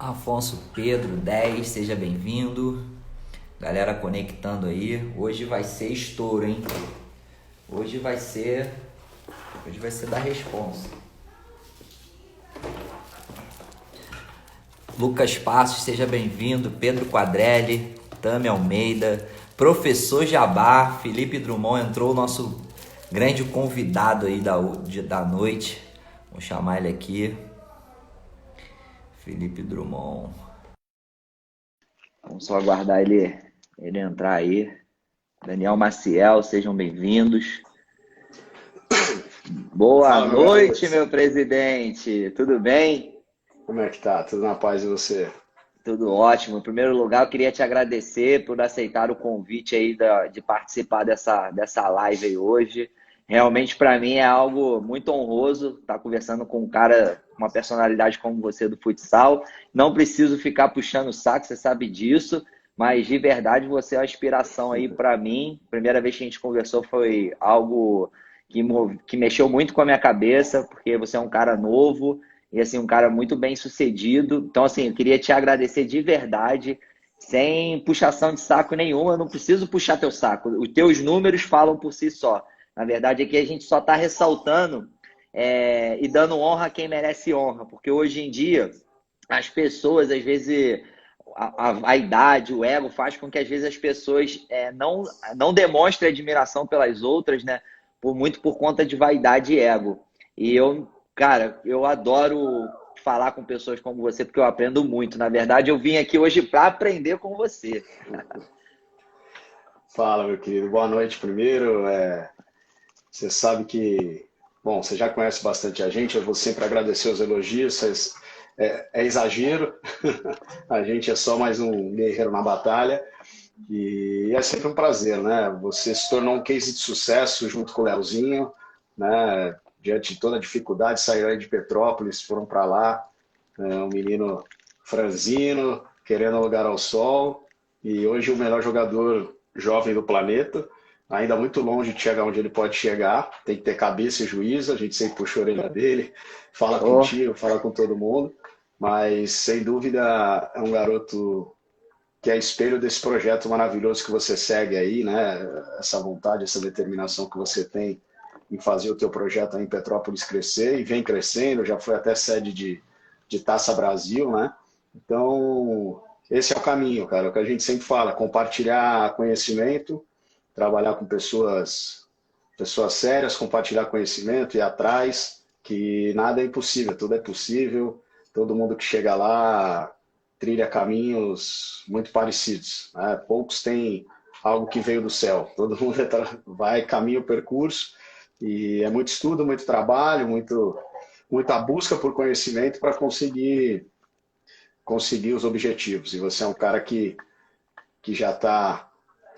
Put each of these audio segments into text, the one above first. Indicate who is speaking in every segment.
Speaker 1: Afonso Pedro 10, seja bem-vindo. Galera conectando aí. Hoje vai ser estouro, hein? Hoje vai ser da responsa. Lucas Passos, seja bem-vindo. Pedro Quadrelli, Tami Almeida, Professor Jabá, Felipe Drummond entrou, o nosso grande convidado aí da noite. Vou chamar ele aqui. Felipe Drummond. Vamos só aguardar ele entrar aí. Daniel Maciel, sejam bem-vindos. Boa noite, meu presidente. Tudo bem?
Speaker 2: Como é que tá? Tudo na paz e você?
Speaker 1: Tudo ótimo. Em primeiro lugar, eu queria te agradecer por aceitar o convite aí de participar dessa live aí hoje. Realmente, para mim, é algo muito honroso estar conversando com um cara, uma personalidade como você do futsal. Não preciso ficar puxando o saco, você sabe disso, mas de verdade você é uma inspiração aí para mim. Primeira vez que a gente conversou foi algo que mexeu muito com a minha cabeça, porque você é um cara novo e assim, um cara muito bem sucedido. Então, assim, eu queria te agradecer de verdade, sem puxação de saco nenhuma. Eu não preciso puxar teu saco. Os teus números falam por si só. Na verdade, aqui a gente só está ressaltando e dando honra a quem merece honra, porque hoje em dia as pessoas, às vezes, a idade, o ego faz com que às vezes as pessoas não demonstrem admiração pelas outras, né? Muito por conta de vaidade e ego. E eu, cara, eu adoro falar com pessoas como você, porque eu aprendo muito. Na verdade, eu vim aqui hoje para aprender com você.
Speaker 2: Fala, meu querido. Boa noite primeiro. Você sabe que, bom, você já conhece bastante a gente, eu vou sempre agradecer os elogios, é exagero, a gente é só mais um guerreiro na batalha e é sempre um prazer, né? Você se tornou um case de sucesso junto com o Leozinho, né? Diante de toda a dificuldade, saíram aí de Petrópolis, foram para lá, um menino franzino, querendo lugar ao sol, e hoje o melhor jogador jovem do planeta, ainda muito longe de chegar onde ele pode chegar, tem que ter cabeça e juízo, a gente sempre puxa a orelha dele, fala
Speaker 1: Oh,
Speaker 2: contigo, fala com todo mundo, mas sem dúvida é um garoto que é espelho desse projeto maravilhoso que você segue aí, né? Essa vontade, essa determinação que você tem em fazer o teu projeto aí em Petrópolis crescer, e vem crescendo, já foi até sede de Taça Brasil, né? Então, esse é o caminho, cara, é o que a gente sempre fala, compartilhar conhecimento, trabalhar com pessoas sérias, compartilhar conhecimento, ir atrás, que nada é impossível, tudo é possível, todo mundo que chega lá trilha caminhos muito parecidos, né? Poucos têm algo que veio do céu, todo mundo vai caminho, percurso, e é muito estudo, muito trabalho, muita busca por conhecimento para conseguir os objetivos. E você é um cara que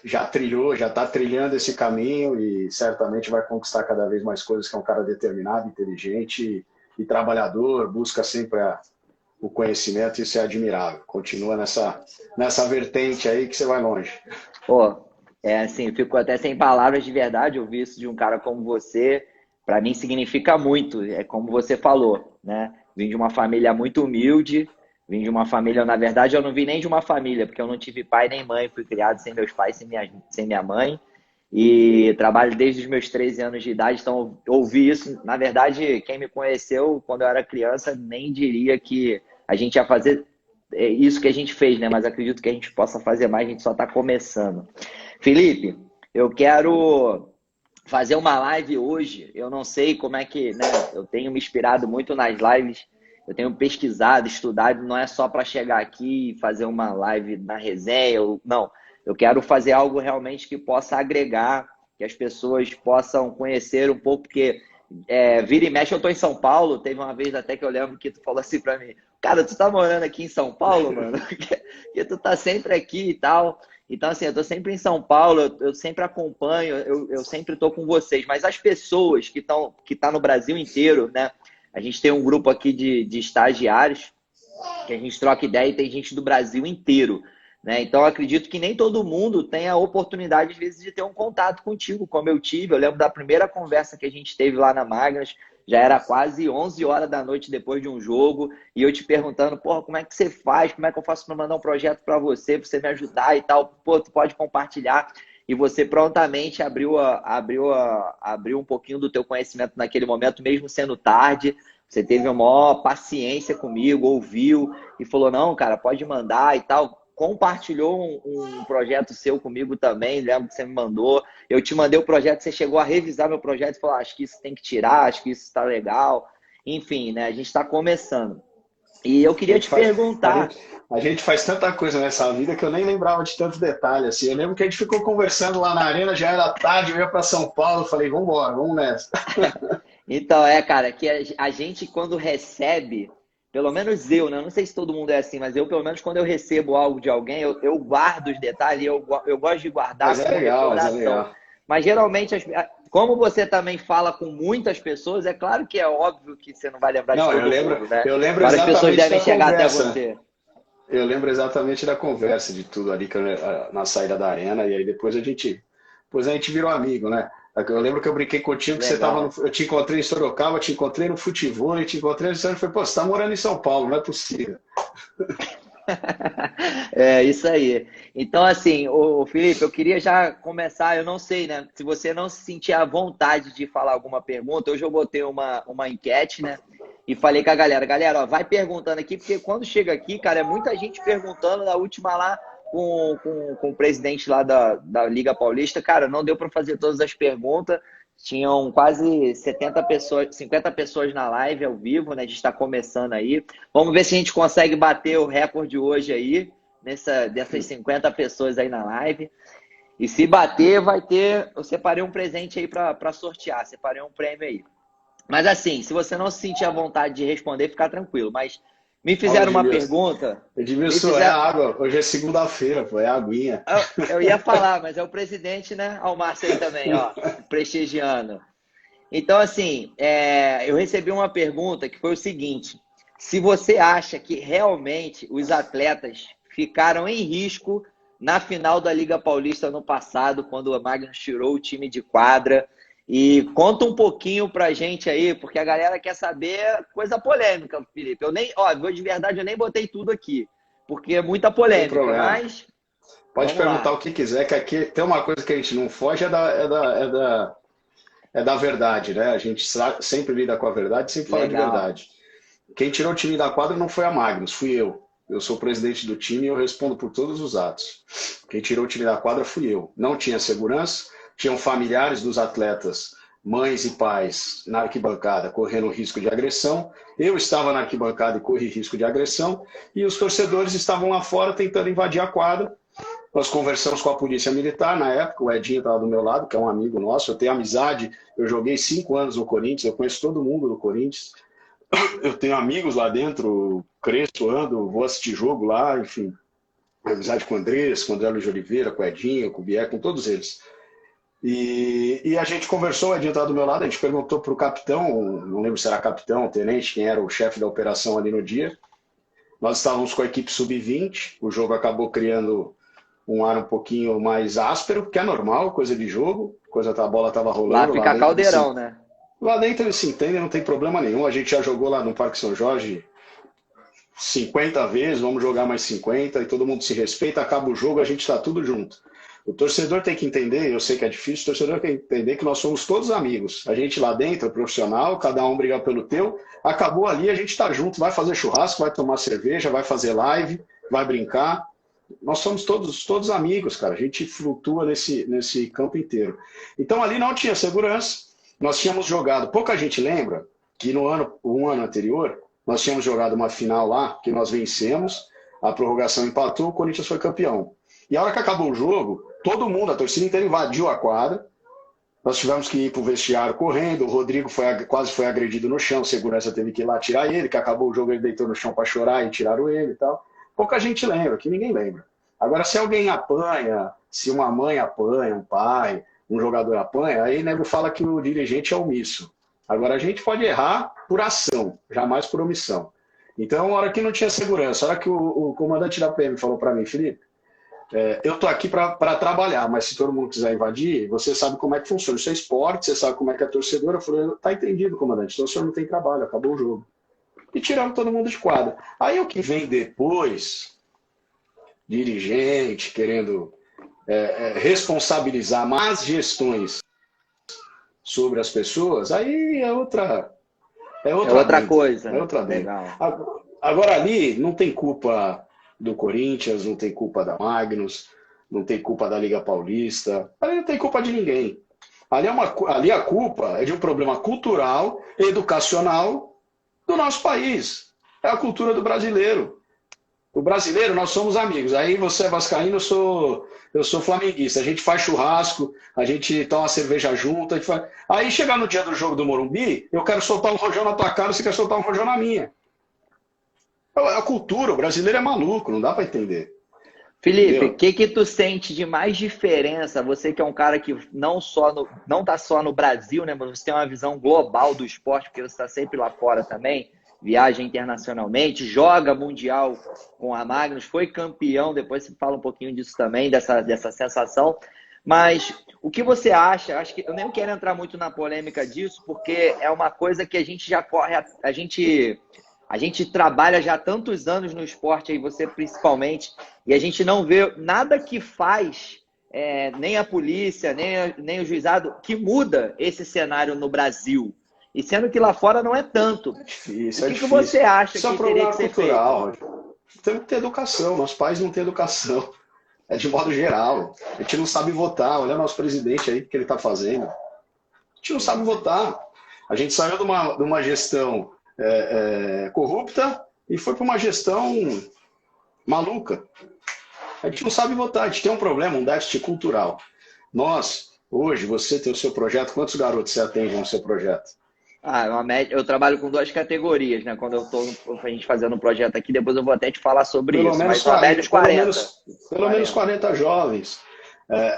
Speaker 2: já trilhou, já está trilhando esse caminho e certamente vai conquistar cada vez mais coisas, que é um cara determinado, inteligente e trabalhador, busca sempre o conhecimento, isso é admirável. Continua nessa vertente aí que você vai longe.
Speaker 1: pô, é assim, eu fico até sem palavras de verdade ouvir isso de um cara como você. Para mim significa muito, é como você falou, né? Vim de uma família muito humilde, vim de uma família, na verdade eu não vim nem de uma família, porque eu não tive pai nem mãe, fui criado sem meus pais, sem minha mãe, e trabalho desde os meus 13 anos de idade, então ouvi isso. Na verdade, quem me conheceu quando eu era criança nem diria que a gente ia fazer isso que a gente fez, né? Mas acredito que a gente possa fazer mais, a gente só está começando. Felipe, eu quero fazer uma live hoje. Eu não sei como é que, né? Eu tenho me inspirado muito nas lives, eu tenho pesquisado, estudado, não é só para chegar aqui e fazer uma live na resenha, não. Eu quero fazer algo realmente que possa agregar, que as pessoas possam conhecer um pouco, porque vira e mexe eu tô em São Paulo, teve uma vez até que eu lembro que tu falou assim para mim, cara, tu tá morando aqui em São Paulo, mano? Porque tu tá sempre aqui e tal. Então, assim, eu tô sempre em São Paulo, eu sempre acompanho, eu sempre tô com vocês. Mas as pessoas que tá no Brasil inteiro, né? A gente tem um grupo aqui de estagiários que a gente troca ideia e tem gente do Brasil inteiro, né? Então, eu acredito que nem todo mundo tem a oportunidade, às vezes, de ter um contato contigo, como eu tive. Eu lembro da primeira conversa que a gente teve lá na Magnus, já era quase 11 horas da noite depois de um jogo, e eu te perguntando, porra, como é que você faz? Como é que eu faço para mandar um projeto para você me ajudar e tal? Pô, tu pode compartilhar. E você prontamente abriu um pouquinho do teu conhecimento naquele momento, mesmo sendo tarde. Você teve a maior paciência comigo, ouviu e falou, não, cara, pode mandar e tal. Compartilhou um projeto seu comigo também, lembro que você me mandou. Eu te mandei o projeto, você chegou a revisar meu projeto e falou, acho que isso tem que tirar, acho que isso está legal. Enfim, né? A gente está começando. E eu queria te perguntar.
Speaker 2: A gente faz tanta coisa nessa vida que eu nem lembrava de tantos detalhes. Assim. Eu lembro que a gente ficou conversando lá na arena, já era tarde, eu ia para São Paulo, falei, vamos embora, vamos nessa.
Speaker 1: Então, cara, que a gente quando recebe, pelo menos eu, né? Não sei se todo mundo é assim, mas eu, pelo menos, quando eu recebo algo de alguém, eu guardo os detalhes, eu gosto de guardar
Speaker 2: Mas é
Speaker 1: como
Speaker 2: legal, mas é
Speaker 1: recordação.
Speaker 2: legal.
Speaker 1: Mas geralmente, como você também fala com muitas pessoas, é claro que é óbvio que você não vai lembrar de
Speaker 2: Não,
Speaker 1: todo mundo, né?
Speaker 2: eu lembro
Speaker 1: Várias pessoas
Speaker 2: exatamente
Speaker 1: devem
Speaker 2: da
Speaker 1: chegar até
Speaker 2: conversa.
Speaker 1: você.
Speaker 2: Eu lembro exatamente da conversa, de tudo ali na saída da arena, e aí depois a gente virou amigo, né? Eu lembro que eu brinquei contigo que você
Speaker 1: Legal.
Speaker 2: tava eu te encontrei em Sorocaba, te encontrei no futebol, e te encontrei no Santos, e falei, pô, você tá morando em São Paulo, não é possível.
Speaker 1: É isso aí. Então, assim, o Felipe, eu queria já começar. Eu não sei, né? Se você não se sentir à vontade de falar alguma pergunta, hoje eu botei uma enquete, né? E falei com a galera, ó, vai perguntando aqui, porque quando chega aqui, cara, é muita gente perguntando. Na última lá, com o presidente lá da Liga Paulista, cara, não deu para fazer todas as perguntas. Tinham quase 70 pessoas, 50 pessoas na live ao vivo, né? A gente está começando aí. Vamos ver se a gente consegue bater o recorde hoje aí, dessas 50 pessoas aí na live. E se bater, vai ter. Eu separei um presente aí para sortear, separei um prêmio aí. Mas assim, se você não se sentir à vontade de responder, fica tranquilo. Mas me
Speaker 2: Ó,
Speaker 1: fizeram uma pergunta.
Speaker 2: Edmilson, é água. Hoje é segunda-feira, pô, é aguinha.
Speaker 1: Eu ia falar, mas é o presidente, né? Ó, o Márcio aí também, ó, prestigiando. Então, assim, eu recebi uma pergunta que foi o seguinte: se você acha que realmente os atletas ficaram em risco na final da Liga Paulista no passado, quando o Magnus tirou o time de quadra. E conta um pouquinho pra gente aí, porque a galera quer saber coisa polêmica, Felipe. Vou de verdade, eu nem botei tudo aqui, porque é muita
Speaker 2: Sem
Speaker 1: polêmica,
Speaker 2: problema.
Speaker 1: mas
Speaker 2: Pode
Speaker 1: vamos
Speaker 2: perguntar
Speaker 1: lá.
Speaker 2: o que quiser, que aqui tem uma coisa que a gente não foge, é da verdade, né? A gente sempre lida com a verdade, sempre fala de
Speaker 1: Legal.
Speaker 2: verdade. Quem tirou o time da quadra não foi a Magnus, fui eu. Eu sou o presidente do time e eu respondo por todos os atos. Quem tirou o time da quadra fui eu. Não tinha segurança, tinham familiares dos atletas, mães e pais na arquibancada correndo risco de agressão. Eu estava na arquibancada e corri risco de agressão. E os torcedores estavam lá fora tentando invadir a quadra. Nós conversamos com a polícia militar na época, o Edinho estava do meu lado, que é um amigo nosso, eu tenho amizade, eu joguei 5 anos no Corinthians, eu conheço todo mundo do Corinthians, eu tenho amigos lá dentro, cresço, ando, vou assistir jogo lá, enfim, amizade com o Andrés, com o André Luiz de Oliveira, com o Edinho, com o Bier, com todos eles. E a gente conversou, o Edinho estava do meu lado, a gente perguntou para o capitão, não lembro se era capitão, tenente, quem era o chefe da operação ali no dia. Nós estávamos com a equipe sub-20, o jogo acabou criando um ar um pouquinho mais áspero, que é normal, coisa de jogo, a bola estava
Speaker 1: Lá
Speaker 2: rolando lá
Speaker 1: fica
Speaker 2: dentro.
Speaker 1: caldeirão, né?
Speaker 2: Lá dentro eles se entendem, não tem problema nenhum. A gente já jogou lá no Parque São Jorge 50 vezes, vamos jogar mais 50 e todo mundo se respeita, acaba o jogo, a gente está tudo junto. O torcedor tem que entender, eu sei que é difícil, o torcedor tem que entender que nós somos todos amigos. A gente lá dentro é profissional, cada um briga pelo teu, acabou ali, a gente está junto, vai fazer churrasco, vai tomar cerveja, vai fazer live, vai brincar. Nós somos todos amigos, cara. A gente flutua nesse campo inteiro. Então ali não tinha segurança. Nós tínhamos jogado, pouca gente lembra que um ano anterior, nós tínhamos jogado uma final lá, que nós vencemos, a prorrogação empatou, o Corinthians foi campeão. E a hora que acabou o jogo, todo mundo, a torcida inteira invadiu a quadra, nós tivemos que ir para o vestiário correndo, o Rodrigo quase foi agredido no chão, a segurança teve que ir lá tirar ele, que acabou o jogo, ele deitou no chão para chorar e tiraram ele e tal. Pouca gente lembra, que ninguém lembra. Agora, se alguém apanha, se uma mãe apanha, um pai, um jogador apanha, aí nego fala que o dirigente é omisso. Agora, a gente pode errar por ação, jamais por omissão. Então, a hora que não tinha segurança, a hora que o comandante da PM falou para mim, Felipe, eu estou aqui para trabalhar, mas se todo mundo quiser invadir, você sabe como é que funciona. Isso é esporte, você sabe como é que é torcedor. Eu falei, tá entendido, comandante, então o senhor não tem trabalho, acabou o jogo. E tiraram todo mundo de quadra. Aí o que vem depois, dirigente querendo responsabilizar más gestões sobre as pessoas, aí é
Speaker 1: É
Speaker 2: outra
Speaker 1: outra
Speaker 2: dentro.
Speaker 1: coisa,
Speaker 2: É
Speaker 1: né?
Speaker 2: outra dentro.
Speaker 1: Legal.
Speaker 2: Agora ali não tem culpa do Corinthians, não tem culpa da Magnus, não tem culpa da Liga Paulista, ali não tem culpa de ninguém. Ali a culpa é de um problema cultural, educacional do nosso país. É a cultura do brasileiro. O brasileiro, nós somos amigos. Aí você é vascaíno, eu sou flamenguista. A gente faz churrasco, a gente toma cerveja junto. Aí chegar no dia do jogo do Morumbi, eu quero soltar um rojão na tua cara, você quer soltar um rojão na minha. É a cultura, o brasileiro é maluco, não dá para entender.
Speaker 1: Felipe, o
Speaker 2: Entendeu?
Speaker 1: que tu sente de mais diferença? Você que é um cara que não tá só no Brasil, né? Mas você tem uma visão global do esporte, porque você está sempre lá fora também, viaja internacionalmente, joga mundial com a Magnus, foi campeão, depois você fala um pouquinho disso também, dessa sensação. Mas o que você acha? Acho que eu nem quero entrar muito na polêmica disso, porque é uma coisa que a gente já corre, a gente trabalha já há tantos anos no esporte, aí você principalmente, e a gente não vê nada que faz, nem a polícia, nem o juizado, que muda esse cenário no Brasil. E sendo que lá fora não é tanto.
Speaker 2: É difícil,
Speaker 1: O
Speaker 2: é
Speaker 1: que
Speaker 2: difícil.
Speaker 1: você acha
Speaker 2: Isso é um
Speaker 1: que teria
Speaker 2: problema
Speaker 1: que ser feito?
Speaker 2: cultural. Temos que ter educação. Nossos pais não têm educação. É de modo geral. A gente não sabe votar. Olha o nosso presidente aí, o que ele está fazendo. A gente não sabe votar. A gente saiu de uma gestão corrupta e foi para uma gestão maluca. A gente não sabe votar. A gente tem um problema, um déficit cultural. Nós, hoje, você tem o seu projeto. Quantos garotos você atende no seu projeto?
Speaker 1: Eu trabalho com duas categorias, né? Quando eu estou a gente fazendo um projeto aqui, depois eu vou até te falar sobre
Speaker 2: Pelo
Speaker 1: isso,
Speaker 2: menos
Speaker 1: mas uma média de 40.
Speaker 2: pelo menos 40 jovens.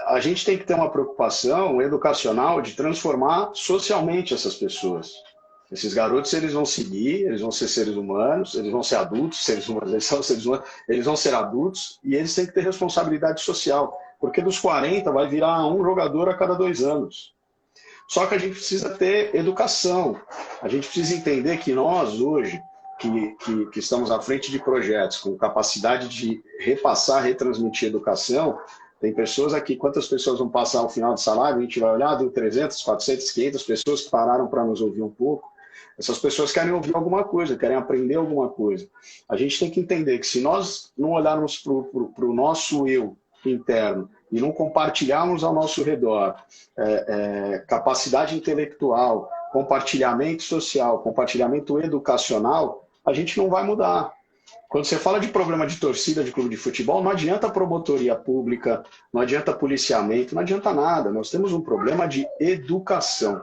Speaker 2: A gente tem que ter uma preocupação educacional de transformar socialmente essas pessoas. Esses garotos, eles vão seguir, eles vão ser seres humanos, eles vão ser adultos, seres humanos, eles são seres humanos, eles vão ser adultos e eles têm que ter responsabilidade social, porque dos 40 vai virar um jogador a cada 2 anos. Só que a gente precisa ter educação. A gente precisa entender que nós, hoje, que estamos à frente de projetos com capacidade de repassar, retransmitir educação, tem pessoas aqui, quantas pessoas vão passar o final de salário? A gente vai olhar, deu 300, 400, 500 pessoas que pararam para nos ouvir um pouco. Essas pessoas querem ouvir alguma coisa, querem aprender alguma coisa. A gente tem que entender que se nós não olharmos para o nosso eu interno e não compartilharmos ao nosso redor capacidade intelectual, compartilhamento social, compartilhamento educacional, a gente não vai mudar. Quando você fala de problema de torcida de clube de futebol, não adianta promotoria pública, não adianta policiamento, não adianta nada. Nós temos um problema de educação.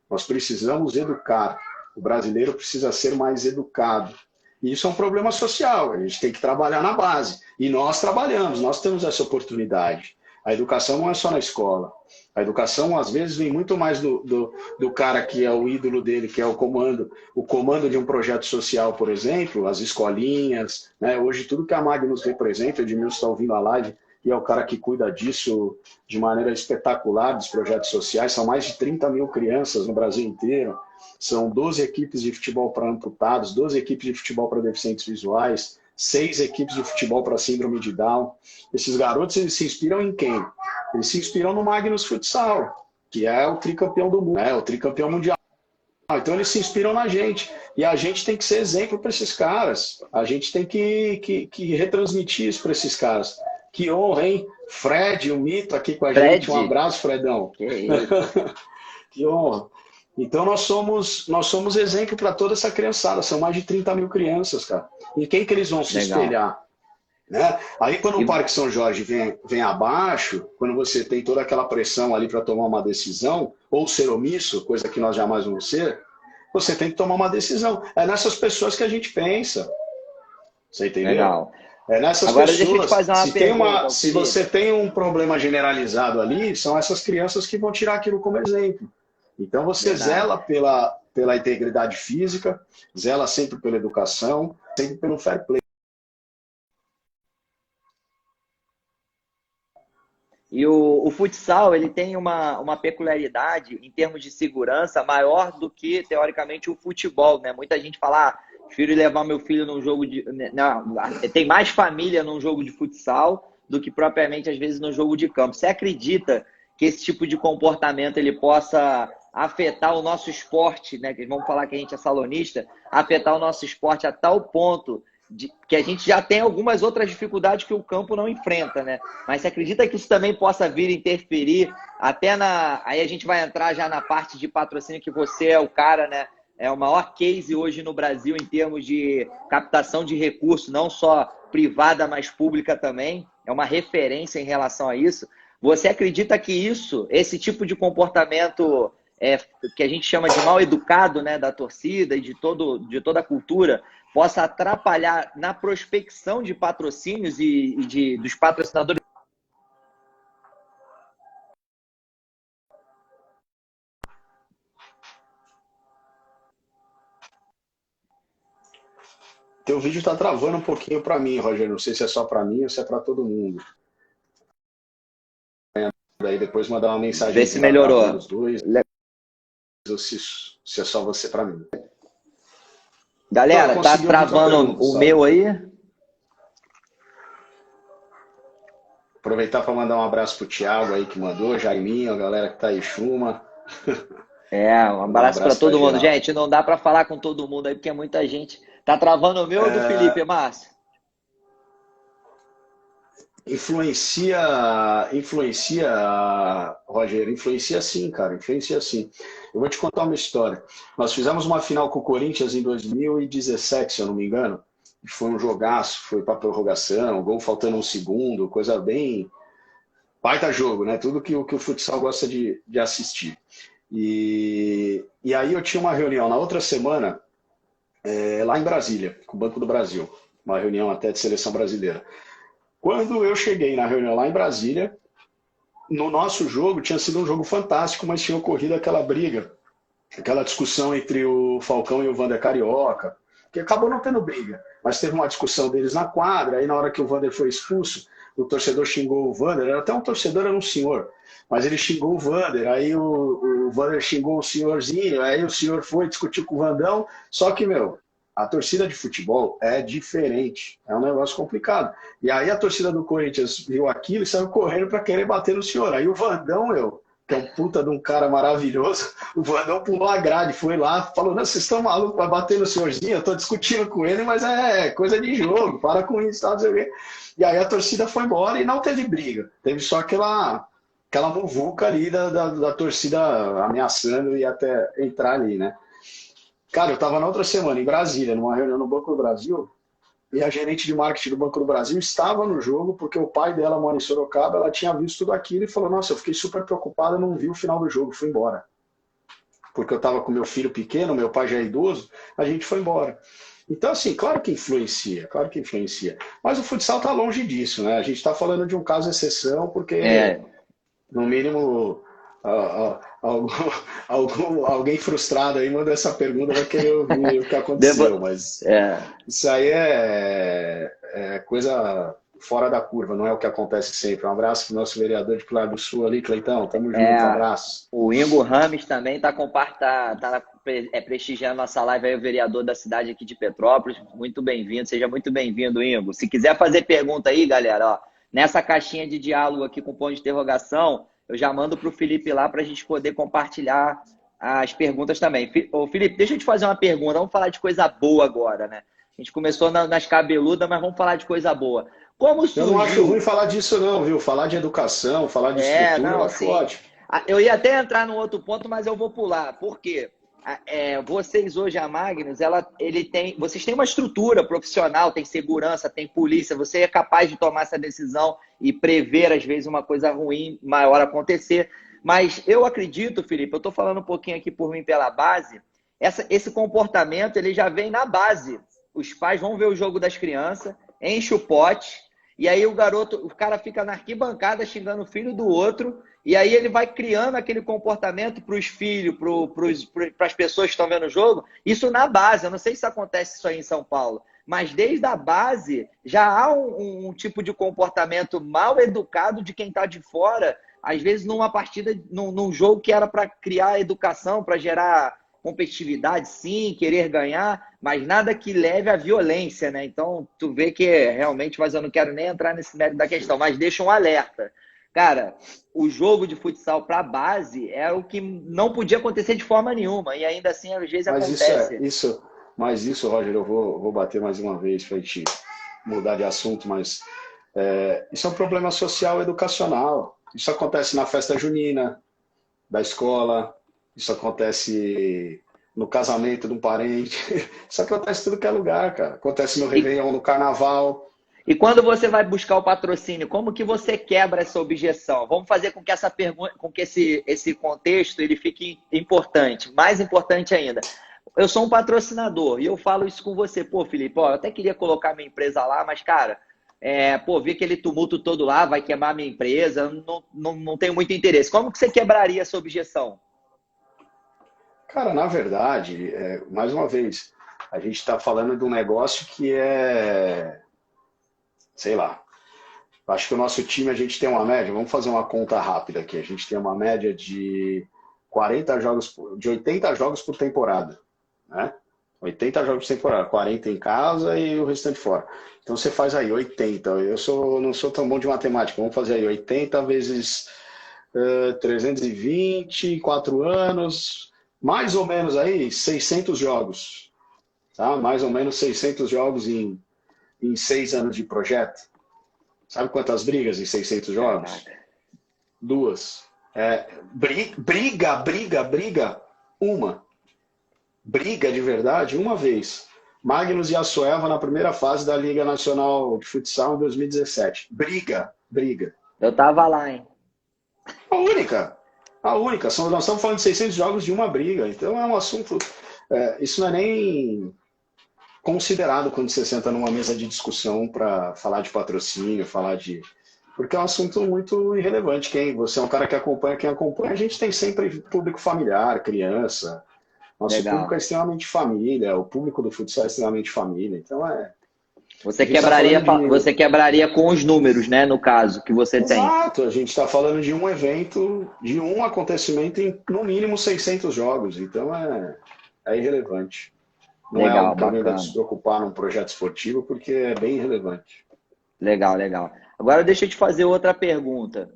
Speaker 2: Nós precisamos educar. O brasileiro precisa ser mais educado. E isso é um problema social, a gente tem que trabalhar na base. E nós trabalhamos, nós temos essa oportunidade. A educação não é só na escola. A educação, às vezes, vem muito mais do cara que é o ídolo dele, que é o comando de um projeto social, por exemplo, as escolinhas. Né? Hoje, tudo que a Magnus representa, o Edmilson está ouvindo a live, e é o cara que cuida disso de maneira espetacular, dos projetos sociais. São mais de 30 mil crianças no Brasil inteiro. São 12 equipes de futebol para amputados, 12 equipes de futebol para deficientes visuais, 6 equipes de futebol para síndrome de Down. Esses garotos, eles se inspiram em quem? Eles se inspiram no Magnus Futsal, que é o tricampeão do mundo, o tricampeão mundial. Então eles se inspiram na gente. E a gente tem que ser exemplo para esses caras. A gente tem que retransmitir isso para esses caras. Que honra, hein? Fred, o mito aqui com a
Speaker 1: Fred,
Speaker 2: gente. Um abraço, Fredão.
Speaker 1: que isso?
Speaker 2: Que honra. Então nós somos exemplo para toda essa criançada. São mais de 30 mil crianças, cara. E quem que eles vão se
Speaker 1: Legal.
Speaker 2: espelhar? Né? Aí quando o Parque São Jorge vem abaixo, quando você tem toda aquela pressão ali para tomar uma decisão, ou ser omisso, coisa que nós jamais vamos ser, você tem que tomar uma decisão. É nessas pessoas que a gente pensa. Você entendeu?
Speaker 1: Legal.
Speaker 2: É nessas
Speaker 1: Agora
Speaker 2: pessoas.
Speaker 1: deixa eu te fazer uma pergunta.
Speaker 2: Se você tem um problema generalizado ali, são essas crianças que vão tirar aquilo como exemplo. Então você zela pela integridade física, zela sempre pela educação, sempre pelo fair play.
Speaker 1: E o futsal, ele tem uma peculiaridade em termos de segurança maior do que, teoricamente, o futebol, né? Muita gente fala, prefiro levar meu filho num jogo de... Não, tem mais família num jogo de futsal do que propriamente, às vezes, no jogo de campo. Você acredita que esse tipo de comportamento ele possa afetar o nosso esporte, né? Que vamos falar que a gente é salonista, afetar o nosso esporte a tal ponto que a gente já tem algumas outras dificuldades que o campo não enfrenta, né? Mas você acredita que isso também possa vir interferir até na... Aí a gente vai entrar já na parte de patrocínio, que você é o cara, né? É o maior case hoje no Brasil em termos de captação de recursos, não só privada, mas pública também. É uma referência em relação a isso. Você acredita que isso, esse tipo de comportamento que a gente chama de mal educado, né, da torcida e de toda a cultura, possa atrapalhar na prospecção de patrocínios e dos patrocinadores?
Speaker 2: Teu vídeo tá travando um pouquinho para mim, Rogério. Não sei se é só para mim ou se é para todo mundo. Daí depois mandar uma mensagem
Speaker 1: Vê
Speaker 2: se
Speaker 1: se
Speaker 2: tá travando
Speaker 1: melhorou.
Speaker 2: os dois, ou se é só você para mim. Não, eu
Speaker 1: Galera, tá
Speaker 2: consegui ouvir tua
Speaker 1: travando
Speaker 2: pergunta,
Speaker 1: o
Speaker 2: sabe?
Speaker 1: meu aí?
Speaker 2: Aproveitar para mandar um abraço pro Thiago aí que mandou, Jaiminho, a galera que tá aí, Chuma.
Speaker 1: Um
Speaker 2: Mandar um
Speaker 1: abraço para
Speaker 2: abraço para
Speaker 1: todo mundo.
Speaker 2: geral.
Speaker 1: Gente, não dá para falar com todo mundo aí, porque é muita gente. Tá travando o meu ou do Felipe, Márcio?
Speaker 2: Roger, influencia sim, cara, influencia sim. Eu vou te contar uma história. Nós fizemos uma final com o Corinthians em 2017, se eu não me engano, e foi um jogaço, foi para prorrogação, gol faltando um segundo, coisa bem... Baita jogo, né? Tudo que o futsal gosta de assistir. E aí eu tinha uma reunião na outra semana, lá em Brasília, com o Banco do Brasil, uma reunião até de seleção brasileira. Quando eu cheguei na reunião lá em Brasília, no nosso jogo tinha sido um jogo fantástico, mas tinha ocorrido aquela briga, aquela discussão entre o Falcão e o Vander Carioca, que acabou não tendo briga, mas teve uma discussão deles na quadra, aí na hora que o Vander foi expulso, o torcedor xingou o Vander, era até um torcedor, era um senhor, mas ele xingou o Vander, aí o Vander xingou o senhorzinho, aí o senhor foi discutir com o Vandão, só que, meu, a torcida de futebol é diferente, é um negócio complicado. E aí a torcida do Corinthians viu aquilo e saiu correndo para querer bater no senhor. Aí o Vandão, meu, que é um puta de um cara maravilhoso, o Vandão pulou a grade, foi lá, falou, não, vocês estão malucos, vai bater no senhorzinho, eu tô discutindo com ele, mas é coisa de jogo, para com isso, tá, não sei o quê. E aí a torcida foi embora e não teve briga, teve só aquela muvuca ali da torcida ameaçando e até entrar ali, né? Cara, eu estava na outra semana em Brasília, numa reunião no Banco do Brasil, e a gerente de marketing do Banco do Brasil estava no jogo, porque o pai dela mora em Sorocaba, ela tinha visto tudo aquilo e falou, nossa, eu fiquei super preocupada, não vi o final do jogo, fui embora. Porque eu estava com meu filho pequeno, meu pai já é idoso, a gente foi embora. Então, assim, claro que influencia, claro que influencia. Mas o futsal está longe disso, né? A gente está falando de um caso exceção, porque,
Speaker 1: É,
Speaker 2: no mínimo, alguém frustrado aí manda essa pergunta, vai querer ouvir o que aconteceu,
Speaker 1: devo,
Speaker 2: mas
Speaker 1: é,
Speaker 2: isso aí é coisa fora da curva, não é o que acontece sempre. Um abraço para o nosso vereador de Pilar do Sul ali, Cleitão. Tamo junto, um
Speaker 1: é,
Speaker 2: abraço.
Speaker 1: o Ingo Rames também está prestigiando nossa live aí, o vereador da cidade aqui de Petrópolis. Muito bem-vindo, seja muito bem-vindo, Ingo. Se quiser fazer pergunta aí, galera, ó, nessa caixinha de diálogo aqui com ponto de interrogação, eu já mando para o Felipe lá para a gente poder compartilhar as perguntas também. Ô, Felipe, deixa eu te fazer uma pergunta. Vamos falar de coisa boa agora, né? A gente começou nas cabeludas, mas vamos falar de coisa boa. Como
Speaker 2: Eu não acho ruim
Speaker 1: surgiu?
Speaker 2: falar disso não, viu? Falar de educação, falar de estrutura, eu
Speaker 1: Não,
Speaker 2: acho
Speaker 1: sim.
Speaker 2: ótimo.
Speaker 1: Eu ia até entrar num outro ponto, mas eu vou pular. Por quê? Vocês hoje, a Magnus, vocês têm uma estrutura profissional, tem segurança, tem polícia, você é capaz de tomar essa decisão e prever, às vezes, uma coisa ruim maior acontecer. Mas eu acredito, Felipe, eu estou falando um pouquinho aqui por mim pela base, esse comportamento ele já vem na base. Os pais vão ver o jogo das crianças, enche o pote, e aí o cara fica na arquibancada xingando o filho do outro, e aí ele vai criando aquele comportamento para os filhos, para as pessoas que estão vendo o jogo. Isso na base, eu não sei se acontece isso aí em São Paulo, mas desde a base já há um tipo de comportamento mal educado de quem está de fora, às vezes numa partida, num jogo que era para criar educação, para gerar competitividade, sim, querer ganhar, mas nada que leve à violência, né? Então, tu vê que realmente, mas eu não quero nem entrar nesse mérito da questão, mas deixa um alerta. Cara, o jogo de futsal para a base é o que não podia acontecer de forma nenhuma, e ainda assim, às vezes
Speaker 2: Mas
Speaker 1: acontece.
Speaker 2: mas isso, Roger, eu vou bater mais uma vez para a gente mudar de assunto, mas isso é um problema social educacional. Isso acontece na festa junina da escola, isso acontece no casamento de um parente, isso acontece em tudo que é lugar, cara. Acontece no
Speaker 1: E,
Speaker 2: Réveillon, no Carnaval.
Speaker 1: e quando você vai buscar o patrocínio, como que você quebra essa objeção? Vamos fazer com que essa pergunta, com que esse contexto ele fique importante, mais importante ainda. Eu sou um patrocinador e eu falo isso com você. Pô, Felipe, ó, eu até queria colocar minha empresa lá, mas, cara, vi aquele tumulto todo lá, vai queimar minha empresa, não tenho muito interesse. Como que você quebraria essa objeção?
Speaker 2: Cara, na verdade, mais uma vez, a gente está falando de um negócio que sei lá, acho que o nosso time, a gente tem uma média, vamos fazer uma conta rápida aqui, a gente tem uma média de 40 jogos, de 80 jogos por temporada, né? 80 jogos por temporada, 40 em casa e o restante fora. Então você faz aí 80, não sou tão bom de matemática, vamos fazer aí 80 vezes 320, 4 anos, mais ou menos aí 600 jogos, tá? Mais ou menos 600 jogos em 6 anos de projeto. Sabe quantas brigas em 600 jogos?
Speaker 1: Caraca.
Speaker 2: Duas. Briga, uma. Briga de verdade, uma vez. Magnus e Assueva na primeira fase da Liga Nacional de Futsal em 2017. Briga.
Speaker 1: Eu tava lá, hein?
Speaker 2: A única. A única. Nós estamos falando de 600 jogos de uma briga. Então é um assunto... isso não é nem considerado quando você senta numa mesa de discussão para falar de patrocínio, porque é um assunto muito irrelevante. Você é um cara que acompanha, quem acompanha, a gente tem sempre público familiar, criança. Nosso público é
Speaker 1: Legal.
Speaker 2: extremamente família, o público do futsal é extremamente família. Então
Speaker 1: Você
Speaker 2: a gente está falando
Speaker 1: você quebraria com os números, né? No caso, que você tem.
Speaker 2: Exato, a gente está falando de um evento, de um acontecimento em no mínimo 600 jogos. Então é irrelevante. Não é algo
Speaker 1: Legal,
Speaker 2: que alguém deve se
Speaker 1: bacana.
Speaker 2: preocupar num projeto esportivo, porque é bem irrelevante.
Speaker 1: Legal, legal. Agora deixa eu te fazer outra pergunta.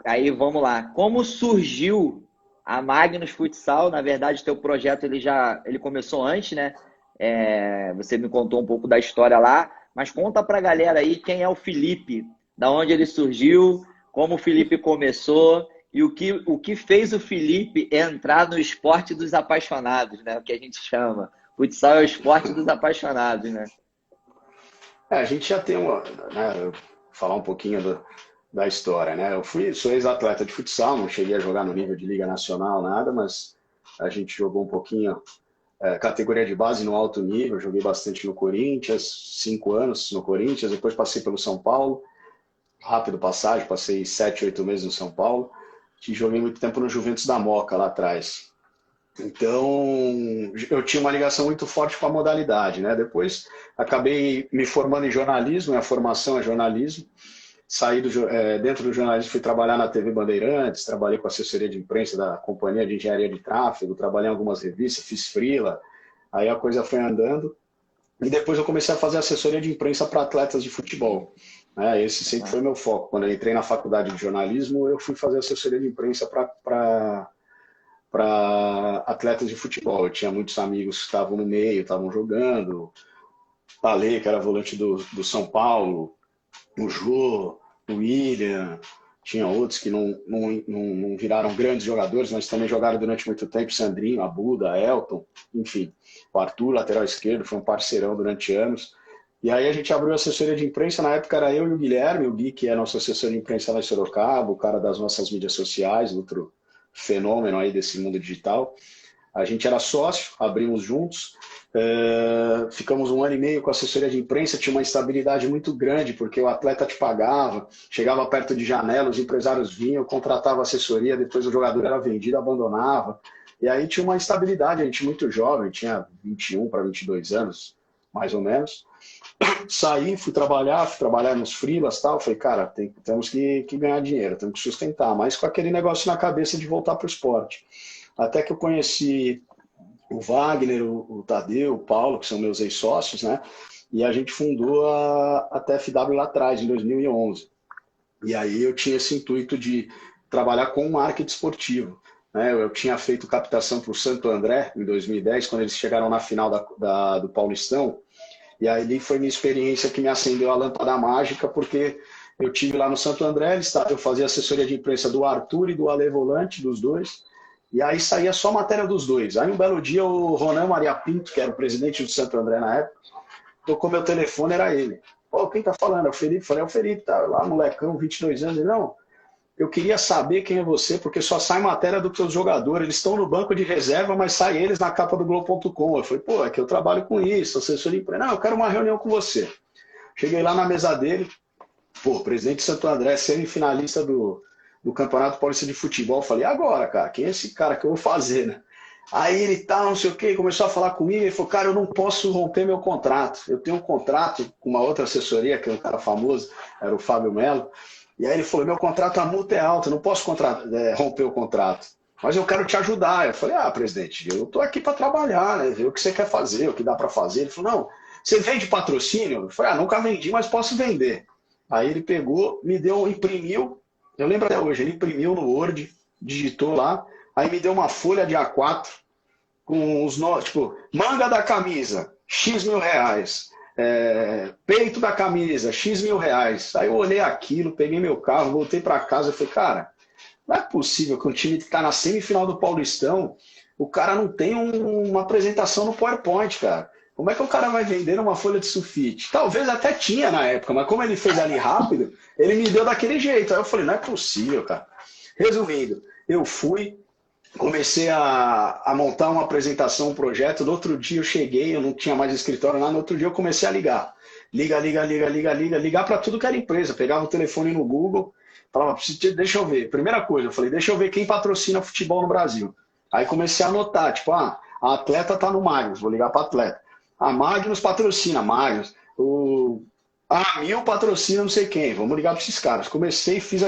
Speaker 1: Aí vamos lá. Como surgiu a Magnus Futsal? Na verdade, teu projeto ele começou antes, né? Você me contou um pouco da história lá, mas conta pra galera aí quem é o Felipe, da onde ele surgiu, como o Felipe começou e o que fez o Felipe entrar no esporte dos apaixonados, né? O que a gente chama. Futsal é o esporte dos apaixonados, né?
Speaker 2: A gente já tem né, falar um pouquinho da história, né? Sou ex-atleta de futsal, não cheguei a jogar no nível de Liga Nacional, nada, mas a gente jogou um pouquinho categoria de base no alto nível, joguei bastante no Corinthians, 5 anos no Corinthians, depois passei pelo São Paulo, rápido passagem, passei 7, 8 meses no São Paulo, e joguei muito tempo no Juventus da Moca lá atrás. Então, eu tinha uma ligação muito forte com a modalidade, né? Depois, acabei me formando em jornalismo, minha formação é jornalismo. Saí dentro do jornalismo, fui trabalhar na TV Bandeirantes, trabalhei com assessoria de imprensa da Companhia de Engenharia de Tráfego, trabalhei em algumas revistas, fiz freela, aí a coisa foi andando. E depois eu comecei a fazer assessoria de imprensa para atletas de futebol. Esse sempre foi meu foco. Quando eu entrei na faculdade de jornalismo, eu fui fazer assessoria de imprensa para atletas de futebol. Eu tinha muitos amigos que estavam no meio, estavam jogando. Palê, que era volante do São Paulo, o Jô, o William, tinha outros que não viraram grandes jogadores, mas também jogaram durante muito tempo, Sandrinho, Abuda, Elton, enfim. O Arthur, lateral esquerdo, foi um parceirão durante anos. E aí a gente abriu a assessoria de imprensa, na época era eu e o Guilherme, o Gui, que é nosso assessor de imprensa lá em Sorocaba, o cara das nossas mídias sociais, outro fenômeno aí desse mundo digital. A gente era sócio, abrimos juntos, ficamos 1 ano e meio com a assessoria de imprensa, tinha uma estabilidade muito grande, porque o atleta te pagava, chegava perto de janela, os empresários vinham, contratava assessoria, depois o jogador era vendido, abandonava. E aí tinha uma estabilidade, a gente muito jovem, tinha 21 para 22 anos, mais ou menos. Saí, fui trabalhar nos freelas e tal. Falei, cara, temos que ganhar dinheiro, temos que sustentar, mas com aquele negócio na cabeça de voltar para o esporte. Até que eu conheci o Wagner, o Tadeu, o Paulo, que são meus ex-sócios, né? E a gente fundou a TFW lá atrás, em 2011. E aí eu tinha esse intuito de trabalhar com marketing esportivo, né? Eu tinha feito captação para o Santo André em 2010, quando eles chegaram na final do Paulistão. E aí foi minha experiência que me acendeu a lâmpada mágica, porque eu tive lá no Santo André, eu fazia assessoria de imprensa do Arthur e do Ale Volante, dos dois, e aí saía só matéria dos dois. Aí um belo dia o Ronan Maria Pinto, que era o presidente do Santo André na época, tocou meu telefone, era ele. Pô, quem tá falando? É o Felipe? Falei, é o Felipe, tá lá, molecão, 22 anos. Ele, não, eu queria saber quem é você, porque só sai matéria dos seus jogadores. Eles estão no banco de reserva, mas sai eles na capa do Globo.com. Eu falei, pô, é que eu trabalho com isso, assessor de imprensa. Não, eu quero uma reunião com você. Cheguei lá na mesa dele, pô, presidente de Santo André, semifinalista do Campeonato Paulista de Futebol. Eu falei, agora, cara, quem é esse cara que eu vou fazer, né? Aí ele tá, não sei o que, começou a falar comigo, ele falou, cara, eu não posso romper meu contrato. Eu tenho um contrato com uma outra assessoria, que é um cara famoso, era o Fábio Melo. E aí ele falou, meu contrato, a multa é alta, eu não posso romper o contrato. Mas eu quero te ajudar. Eu falei, presidente, eu tô aqui para trabalhar, né? Ver o que você quer fazer, o que dá para fazer. Ele falou, não, você vende patrocínio? Eu falei, nunca vendi, mas posso vender. Aí ele pegou, me deu, imprimiu, eu lembro até hoje, ele imprimiu no Word, digitou lá, aí me deu uma folha de A4 com os nomes, tipo, manga da camisa, X mil reais, peito da camisa, X mil reais. Aí eu olhei aquilo, peguei meu carro, voltei para casa e falei, cara, não é possível que um time que está na semifinal do Paulistão, o cara não tem uma apresentação no PowerPoint, cara. Como é que o cara vai vender uma folha de sulfite? Talvez até tinha na época, mas como ele fez ali rápido, ele me deu daquele jeito. Aí eu falei, não é possível, cara. Resumindo, eu fui, comecei a montar uma apresentação, um projeto. No outro dia eu cheguei, eu não tinha mais escritório lá. No outro dia eu comecei a ligar. Ligar para tudo que era empresa. Pegava o telefone no Google, falava, deixa eu ver. Primeira coisa, eu falei, deixa eu ver quem patrocina futebol no Brasil. Aí comecei a anotar, tipo, a atleta tá no Magnus, vou ligar para atleta. A Magnus patrocina, Magnus. A Mil patrocina não sei quem, vamos ligar para esses caras. Comecei, fiz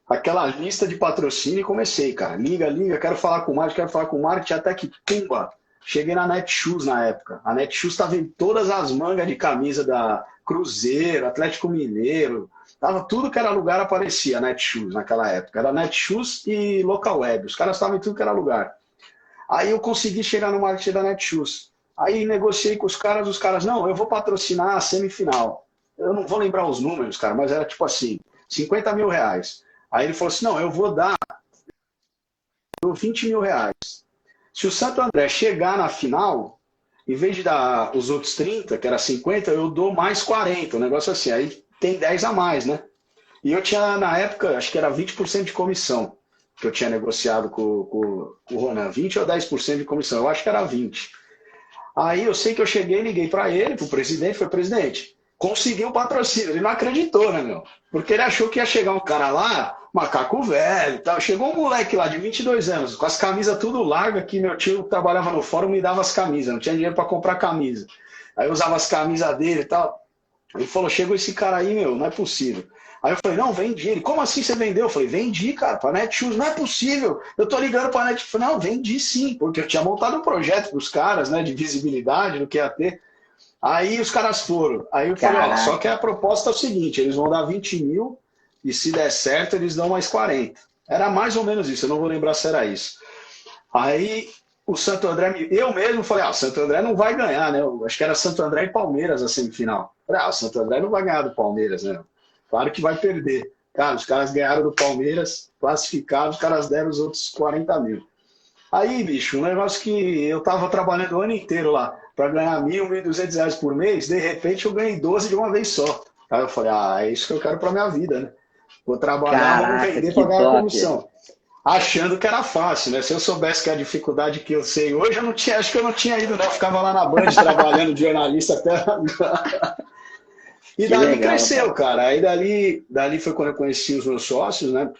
Speaker 2: aquela lista de patrocínio e comecei, cara. Liga, quero falar com o marketing, até que, pumba, cheguei na Netshoes na época. A Netshoes estava em todas as mangas de camisa da Cruzeiro, Atlético Mineiro, tava tudo que era lugar aparecia a Netshoes naquela época. Era Netshoes e Local Web, os caras estavam em tudo que era lugar. Aí eu consegui chegar no marketing da Netshoes. Aí negociei com os caras, não, eu vou patrocinar a semifinal. Eu não vou lembrar os números, cara, mas era tipo assim, 50 mil reais. Aí ele falou assim, não, eu vou dar 20 mil reais. Se o Santo André chegar na final, em vez de dar os outros 30, que era 50, eu dou mais 40, um negócio assim. Aí tem 10 a mais, né? E eu tinha, na época, acho que era 20% de comissão, que eu tinha negociado com o Ronan. 20 ou 10% de comissão, eu acho que era 20. Aí eu sei que eu cheguei, liguei para ele, pro presidente, falei, presidente, conseguiu o patrocínio. Ele não acreditou, né, meu? Porque ele achou que ia chegar um cara lá, macaco velho e tal. Chegou um moleque lá de 22 anos, com as camisas tudo larga, que meu tio trabalhava no fórum, me dava as camisas, não tinha dinheiro para comprar camisa. Aí eu usava as camisas dele e tal. Ele falou, chegou esse cara aí, meu, não é possível. Aí eu falei, não, vendi. Ele, como assim você vendeu? Eu falei, vendi, cara, pra Netshoes, não é possível. Eu tô ligando pra Netshoes. Eu falei, não, vendi sim, porque eu tinha montado um projeto pros caras, né, de visibilidade, do que ia ter. Aí os caras foram. Aí eu falei, ó, só que a proposta é o seguinte, eles vão dar 20 mil e se der certo, eles dão mais 40. Era mais ou menos isso, eu não vou lembrar se era isso. Aí o Santo André, eu mesmo falei, o Santo André não vai ganhar, né? Eu acho que era Santo André e Palmeiras a semifinal. Eu falei, o Santo André não vai ganhar do Palmeiras, né? Claro que vai perder. Cara, os caras ganharam do Palmeiras, classificaram, os caras deram os outros 40 mil. Aí, bicho, um negócio que eu tava trabalhando o ano inteiro lá, para ganhar 1.200 reais por mês, de repente eu ganhei 12 de uma vez só. Aí eu falei, é isso que eu quero para minha vida, né? Vou trabalhar, vou vender para ganhar comissão. Achando que era fácil, né? Se eu soubesse que a dificuldade que eu sei hoje, acho que eu não tinha ido, né? Eu ficava lá na Band trabalhando de jornalista até agora. E dali legal, cresceu, cara. Aí dali foi quando eu conheci os meus sócios, né?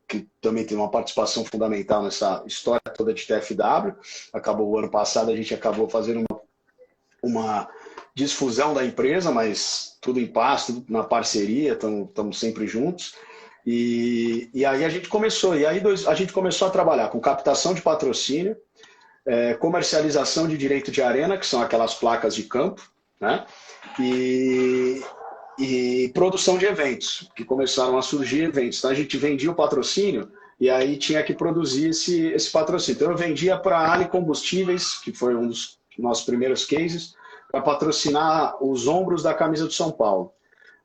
Speaker 2: Que também tem uma participação fundamental nessa história toda de TFW. Acabou o ano passado, a gente acabou fazendo desfusão da empresa, mas tudo em paz, tudo na parceria, estamos sempre juntos. E aí a gente começou, a gente começou a trabalhar com captação de patrocínio, comercialização de direito de arena, que são aquelas placas de campo, né? E produção de eventos, que começaram a surgir eventos. Então a gente vendia o patrocínio e aí tinha que produzir esse patrocínio. Então eu vendia para a Ali Combustíveis, que foi um dos nossos primeiros cases, para patrocinar os ombros da camisa do São Paulo.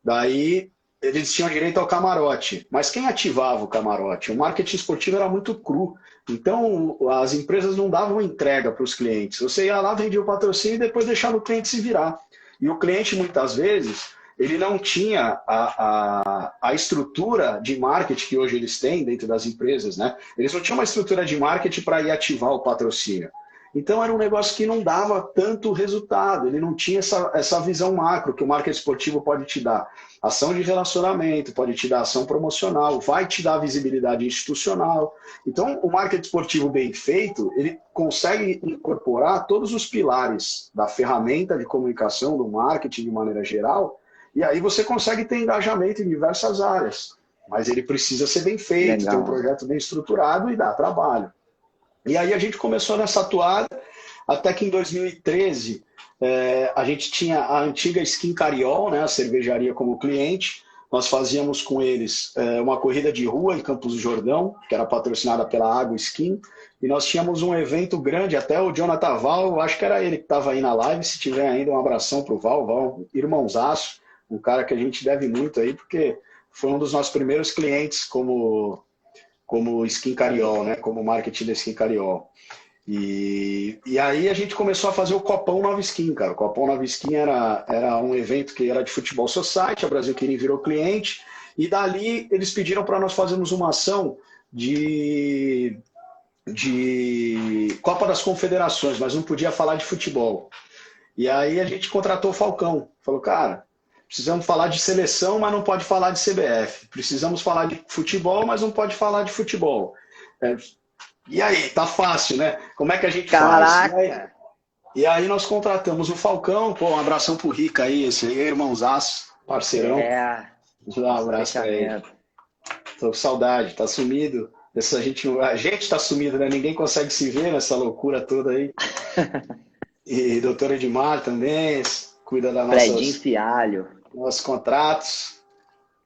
Speaker 2: Daí eles tinham direito ao camarote, mas quem ativava o camarote? O marketing esportivo era muito cru, então as empresas não davam entrega para os clientes. Você ia lá, vendia o patrocínio e depois deixava o cliente se virar. E o cliente, muitas vezes, ele não tinha a estrutura de marketing que hoje eles têm dentro das empresas, né? Eles não tinham uma estrutura de marketing para ir ativar o patrocínio. Então era um negócio que não dava tanto resultado, ele não tinha essa visão macro que o marketing esportivo pode te dar. Ação de relacionamento, pode te dar ação promocional, vai te dar visibilidade institucional. Então o marketing esportivo bem feito, ele consegue incorporar todos os pilares da ferramenta de comunicação, do marketing de maneira geral, e aí você consegue ter engajamento em diversas áreas. Mas ele precisa ser bem feito, ter um projeto bem estruturado e dar trabalho. E aí a gente começou nessa toada, até que em 2013 a gente tinha a antiga Skin Cariol, né, a cervejaria como cliente. Nós fazíamos com eles uma corrida de rua em Campos do Jordão, que era patrocinada pela Água Skin, e nós tínhamos um evento grande, até o Jonathan Val, eu acho que era ele que estava aí na live, se tiver ainda um abração para o Val, irmãozaço, um cara que a gente deve muito aí, porque foi um dos nossos primeiros clientes como Skin Cariol, né? Como marketing da Skin Cariol. E aí a gente começou a fazer o Copão Nova Skin, cara. O Copão Nova Skin era um evento que era de futebol society, a Brasil Quirim virou cliente, e dali eles pediram para nós fazermos uma ação de Copa das Confederações, mas não podia falar de futebol. E aí a gente contratou o Falcão. Falou, cara, precisamos falar de seleção, mas não pode falar de CBF. Precisamos falar de futebol, mas não pode falar de futebol. E aí, tá fácil, né? Como é que a gente faz? E aí nós contratamos o Falcão, pô, um abração pro Rica aí, esse aí, irmãozaço, parceirão. Um abraço pra ele. Tô com saudade, tá sumido. A gente tá sumido, né? Ninguém consegue se ver nessa loucura toda aí. E doutor Edmar também, cuida da nossos contratos.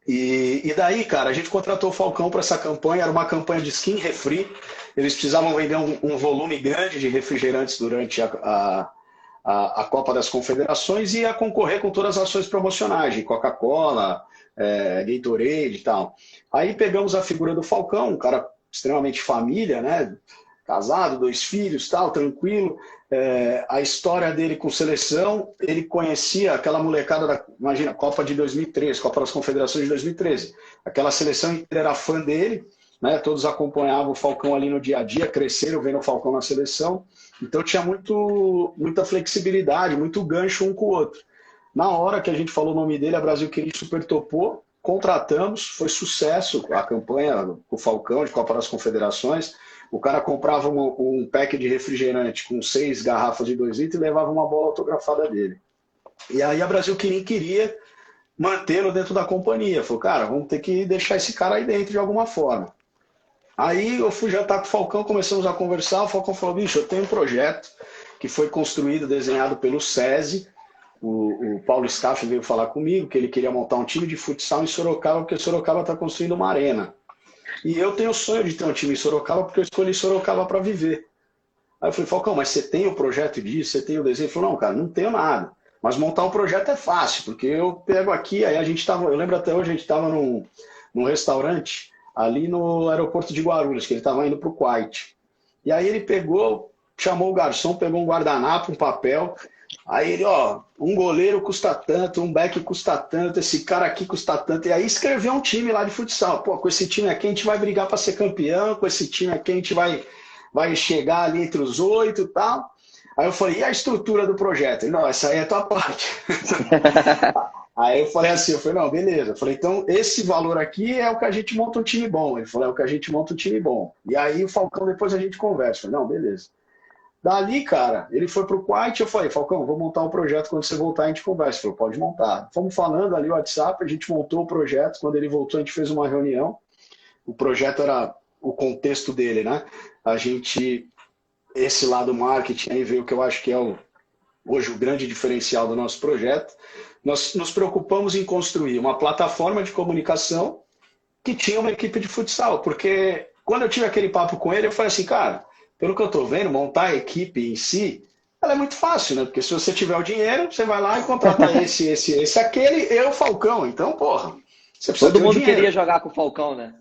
Speaker 2: E daí, cara, a gente contratou o Falcão para essa campanha, era uma campanha de skin refri. Eles precisavam vender um volume grande de refrigerantes durante a Copa das Confederações e ia concorrer com todas as ações promocionais, de Coca-Cola, Gatorade e tal. Aí pegamos a figura do Falcão, um cara extremamente família, né? Casado, 2 filhos, tal, tranquilo. A história dele com seleção, ele conhecia aquela molecada imagina, Copa de 2013, Copa das Confederações de 2013. Aquela seleção inteira era fã dele, né? Todos acompanhavam o Falcão ali no dia a dia, cresceram vendo o Falcão na seleção. Então tinha muita flexibilidade, muito gancho um com o outro. Na hora que a gente falou o nome dele, a Brasil Quirim super topou, contratamos, foi sucesso a campanha com o Falcão de Copa das Confederações. O cara comprava um pack de refrigerante com 6 garrafas de 2 litros e levava uma bola autografada dele. E aí a Brasil Quirim queria mantê-lo dentro da companhia. Falou, cara, vamos ter que deixar esse cara aí dentro de alguma forma. Aí eu fui jantar com o Falcão, começamos a conversar, o Falcão falou, bicho, eu tenho um projeto que foi construído, desenhado pelo SESI. O Paulo Staff veio falar comigo que ele queria montar um time de futsal em Sorocaba, porque Sorocaba está construindo uma arena. E eu tenho o sonho de ter um time em Sorocaba, porque eu escolhi Sorocaba para viver. Aí eu falei, Falcão, mas você tem o projeto disso? Você tem o desenho? Ele falou, não, cara, não tenho nada. Mas montar um projeto é fácil, porque eu pego aqui, aí a gente estava, eu lembro até hoje, a gente estava num restaurante ali no aeroporto de Guarulhos, que ele estava indo para o Kuwait. E aí ele pegou, chamou o garçom, pegou um guardanapo, um papel. Aí ele, ó, um goleiro custa tanto, um back custa tanto, esse cara aqui custa tanto. E aí escreveu um time lá de futsal. Pô, com esse time aqui a gente vai brigar para ser campeão, com esse time aqui a gente vai chegar ali entre os 8 e tal. Aí eu falei, e a estrutura do projeto? Ele, não, essa aí é a tua parte. Aí eu falei assim, não, beleza. Eu falei, então esse valor aqui é o que a gente monta um time bom. Ele falou, é o que a gente monta um time bom. E aí o Falcão depois a gente conversa. Eu falei, não, beleza. Dali, cara, ele foi pro Quite, eu falei, Falcão, vou montar um projeto, quando você voltar a gente conversa. Ele falou, pode montar. Fomos falando ali no WhatsApp, a gente montou o projeto, quando ele voltou a gente fez uma reunião, o projeto era o contexto dele, né? A gente, esse lado marketing, aí veio o que eu acho que é hoje o grande diferencial do nosso projeto. Nós nos preocupamos em construir uma plataforma de comunicação que tinha uma equipe de futsal, porque quando eu tive aquele papo com ele, eu falei assim, cara, pelo que eu estou vendo, montar a equipe em si, ela é muito fácil, né? Porque se você tiver o dinheiro, você vai lá e contrata esse, aquele, eu, Falcão. Então, porra, você precisa
Speaker 1: Todo
Speaker 2: ter o
Speaker 1: mundo
Speaker 2: dinheiro.
Speaker 1: queria jogar com o Falcão, né?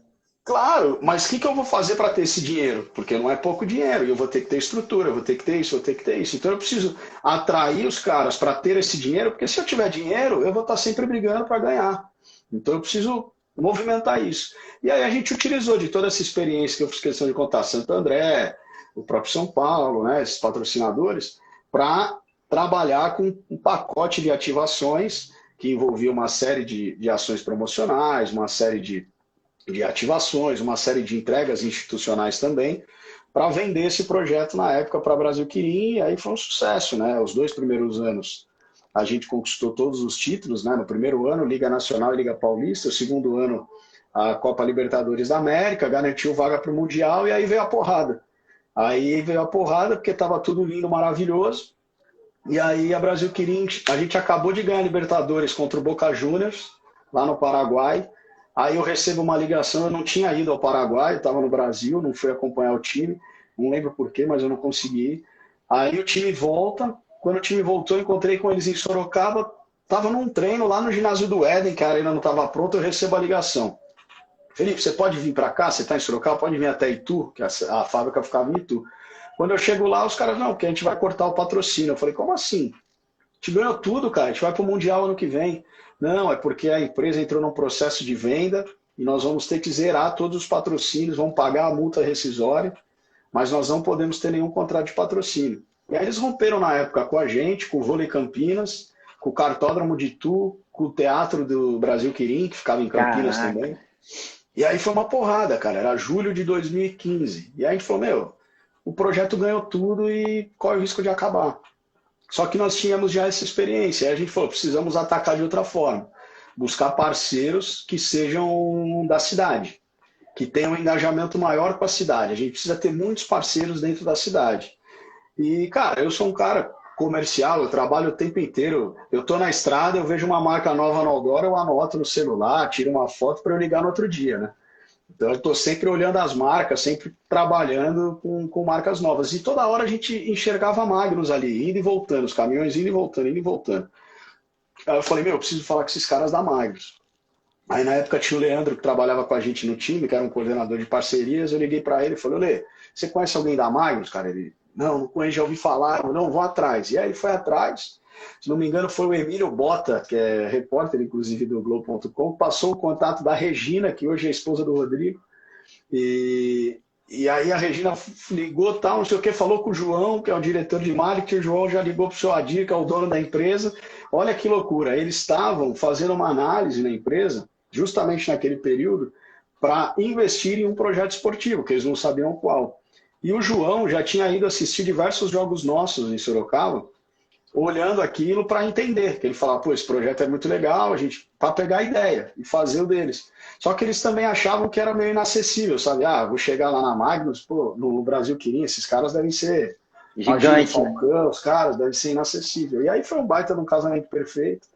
Speaker 2: Claro, mas o que eu vou fazer para ter esse dinheiro? Porque não é pouco dinheiro, e eu vou ter que ter estrutura, eu vou ter que ter isso, eu vou ter que ter isso. Então eu preciso atrair os caras para ter esse dinheiro, porque se eu tiver dinheiro, eu vou estar sempre brigando para ganhar. Então eu preciso movimentar isso. E aí a gente utilizou de toda essa experiência que eu fiz questão de contar, Santo André, o próprio São Paulo, né, esses patrocinadores, para trabalhar com um pacote de ativações que envolvia uma série de ações promocionais, uma série de ativações, uma série de entregas institucionais também, para vender esse projeto na época para Brasil Quirim, e aí foi um sucesso, né? Os 2 primeiros anos a gente conquistou todos os títulos, né? No primeiro ano, Liga Nacional e Liga Paulista, o segundo ano, a Copa Libertadores da América, garantiu vaga para o Mundial, e aí veio a porrada. Aí veio a porrada, porque estava tudo lindo, maravilhoso, e aí a Brasil Quirim, a gente acabou de ganhar a Libertadores contra o Boca Juniors, lá no Paraguai. Aí eu recebo uma ligação, eu não tinha ido ao Paraguai, eu estava no Brasil, não fui acompanhar o time, não lembro porquê, mas eu não consegui. Aí o time volta, quando o time voltou, eu encontrei com eles em Sorocaba, estava num treino lá no ginásio do Éden, que a arena não estava pronta, eu recebo a ligação. Felipe, você pode vir para cá? Você está em Sorocaba? Pode vir até Itu, que a fábrica ficava em Itu. Quando eu chego lá, os caras, não, porque a gente vai cortar o patrocínio. Eu falei, como assim? A gente ganhou tudo, cara, a gente vai para o Mundial ano que vem. Não, é porque a empresa entrou num processo de venda e nós vamos ter que zerar todos os patrocínios, vamos pagar a multa rescisória, mas nós não podemos ter nenhum contrato de patrocínio. E aí eles romperam na época com a gente, com o Vôlei Campinas, com o Cartódromo de Itu, com o Teatro do Brasil Quirim, que ficava em Campinas
Speaker 1: Caraca.
Speaker 2: também. E aí foi uma porrada, cara, era julho de 2015. E aí a gente falou, meu, o projeto ganhou tudo e corre o risco de acabar. Só que nós tínhamos já essa experiência. Aí a gente falou, precisamos atacar de outra forma. Buscar parceiros que sejam da cidade, que tenham um engajamento maior com a cidade. A gente precisa ter muitos parceiros dentro da cidade. E, cara, eu sou um cara comercial, eu trabalho o tempo inteiro. Eu estou na estrada, eu vejo uma marca nova no outdoor, eu anoto no celular, tiro uma foto para eu ligar no outro dia, né? Então eu estou sempre olhando as marcas, sempre trabalhando com marcas novas. E toda hora a gente enxergava Magnus ali, indo e voltando, os caminhões indo e voltando, indo e voltando. Aí eu falei, meu, eu preciso falar com esses caras da Magnus. Aí na época tinha o Leandro que trabalhava com a gente no time, que era um coordenador de parcerias, eu liguei para ele e falei, Lê, você conhece alguém da Magnus, cara? Ele, não conheço, já ouvi falar, não, vou atrás. E aí ele foi atrás, se não me engano foi o Emílio Bota, que é repórter inclusive do Globo.com, passou o contato da Regina, que hoje é a esposa do Rodrigo, e aí a Regina ligou, tal, não sei o que, falou com o João, que é o diretor de marketing, o João já ligou para o seu Adir, que é o dono da empresa. Olha que loucura, eles estavam fazendo uma análise na empresa, justamente naquele período, para investir em um projeto esportivo, que eles não sabiam qual. E o João já tinha ido assistir diversos jogos nossos em Sorocaba, olhando aquilo para entender, que ele falava, pô, esse projeto é muito legal, a gente para pegar a ideia e fazer o deles. Só que eles também achavam que era meio inacessível, sabe? Ah, vou chegar lá na Magnus, pô, no Brasil Quirim, esses caras devem ser
Speaker 1: Gigante,
Speaker 2: Falcão, os caras devem ser inacessível. E aí foi um baita de um casamento perfeito.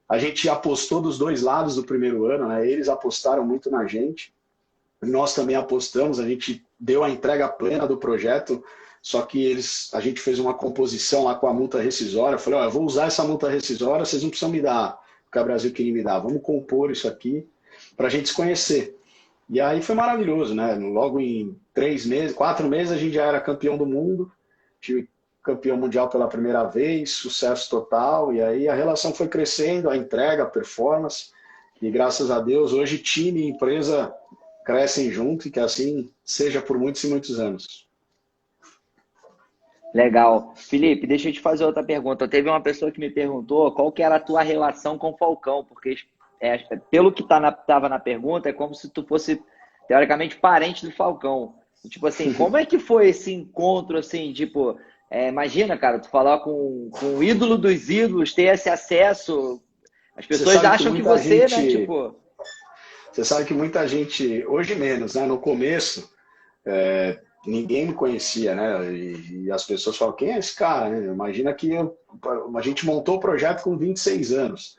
Speaker 2: A gente apostou dos dois lados do primeiro ano, né? Eles apostaram muito na gente. Nós também apostamos, a gente deu a entrega plena do projeto, só que a gente fez uma composição lá com a multa rescisória. Eu falei, eu vou usar essa multa rescisória, vocês não precisam me dar o que a Brasil queria me dar, vamos compor isso aqui para a gente se conhecer. E aí foi maravilhoso, né? Logo em 3 meses, 4 meses, a gente já era campeão do mundo, tive campeão mundial pela primeira vez, sucesso total, e aí a relação foi crescendo, a entrega, a performance, e graças a Deus, hoje time e empresa crescem junto e que assim seja por muitos e muitos anos.
Speaker 1: Legal. Felipe, deixa eu te fazer outra pergunta. Teve uma pessoa que me perguntou qual que era a tua relação com o Falcão, porque pelo que estava na pergunta, é como se tu fosse, teoricamente, parente do Falcão. Tipo assim, como é que foi esse encontro, assim, tipo, Imagina, cara, tu falar com o ídolo dos ídolos, ter esse acesso. As
Speaker 2: Você
Speaker 1: pessoas
Speaker 2: sabe que
Speaker 1: acham que
Speaker 2: muita
Speaker 1: você, né,
Speaker 2: gente,
Speaker 1: tipo...
Speaker 2: você sabe que muita gente, hoje menos, né? No começo, ninguém me conhecia, né? E as pessoas falam, quem é esse cara, né? Imagina que a gente montou o projeto com 26 anos,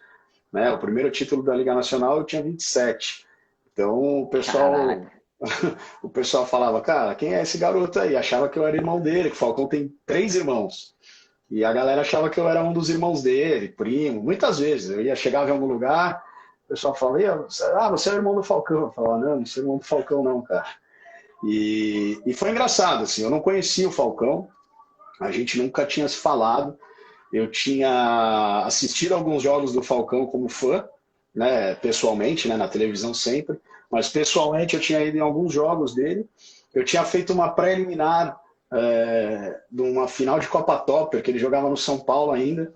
Speaker 2: né? O primeiro título da Liga Nacional eu tinha 27. Então
Speaker 1: Caralho.
Speaker 2: o pessoal falava, cara, quem é esse garoto aí? Achava que eu era irmão dele, que o Falcão tem 3 irmãos. E a galera achava que eu era um dos irmãos dele, primo. Muitas vezes eu ia chegava em algum lugar, o pessoal falava, você é o irmão do Falcão. Eu falava, não sou irmão do Falcão não, cara. E foi engraçado, assim, eu não conhecia o Falcão, a gente nunca tinha se falado. Eu tinha assistido alguns jogos do Falcão como fã, né, pessoalmente, né, na televisão sempre, mas pessoalmente eu tinha ido em alguns jogos dele. Eu tinha feito uma pré-eliminar de uma final de Copa Topper, que ele jogava no São Paulo ainda,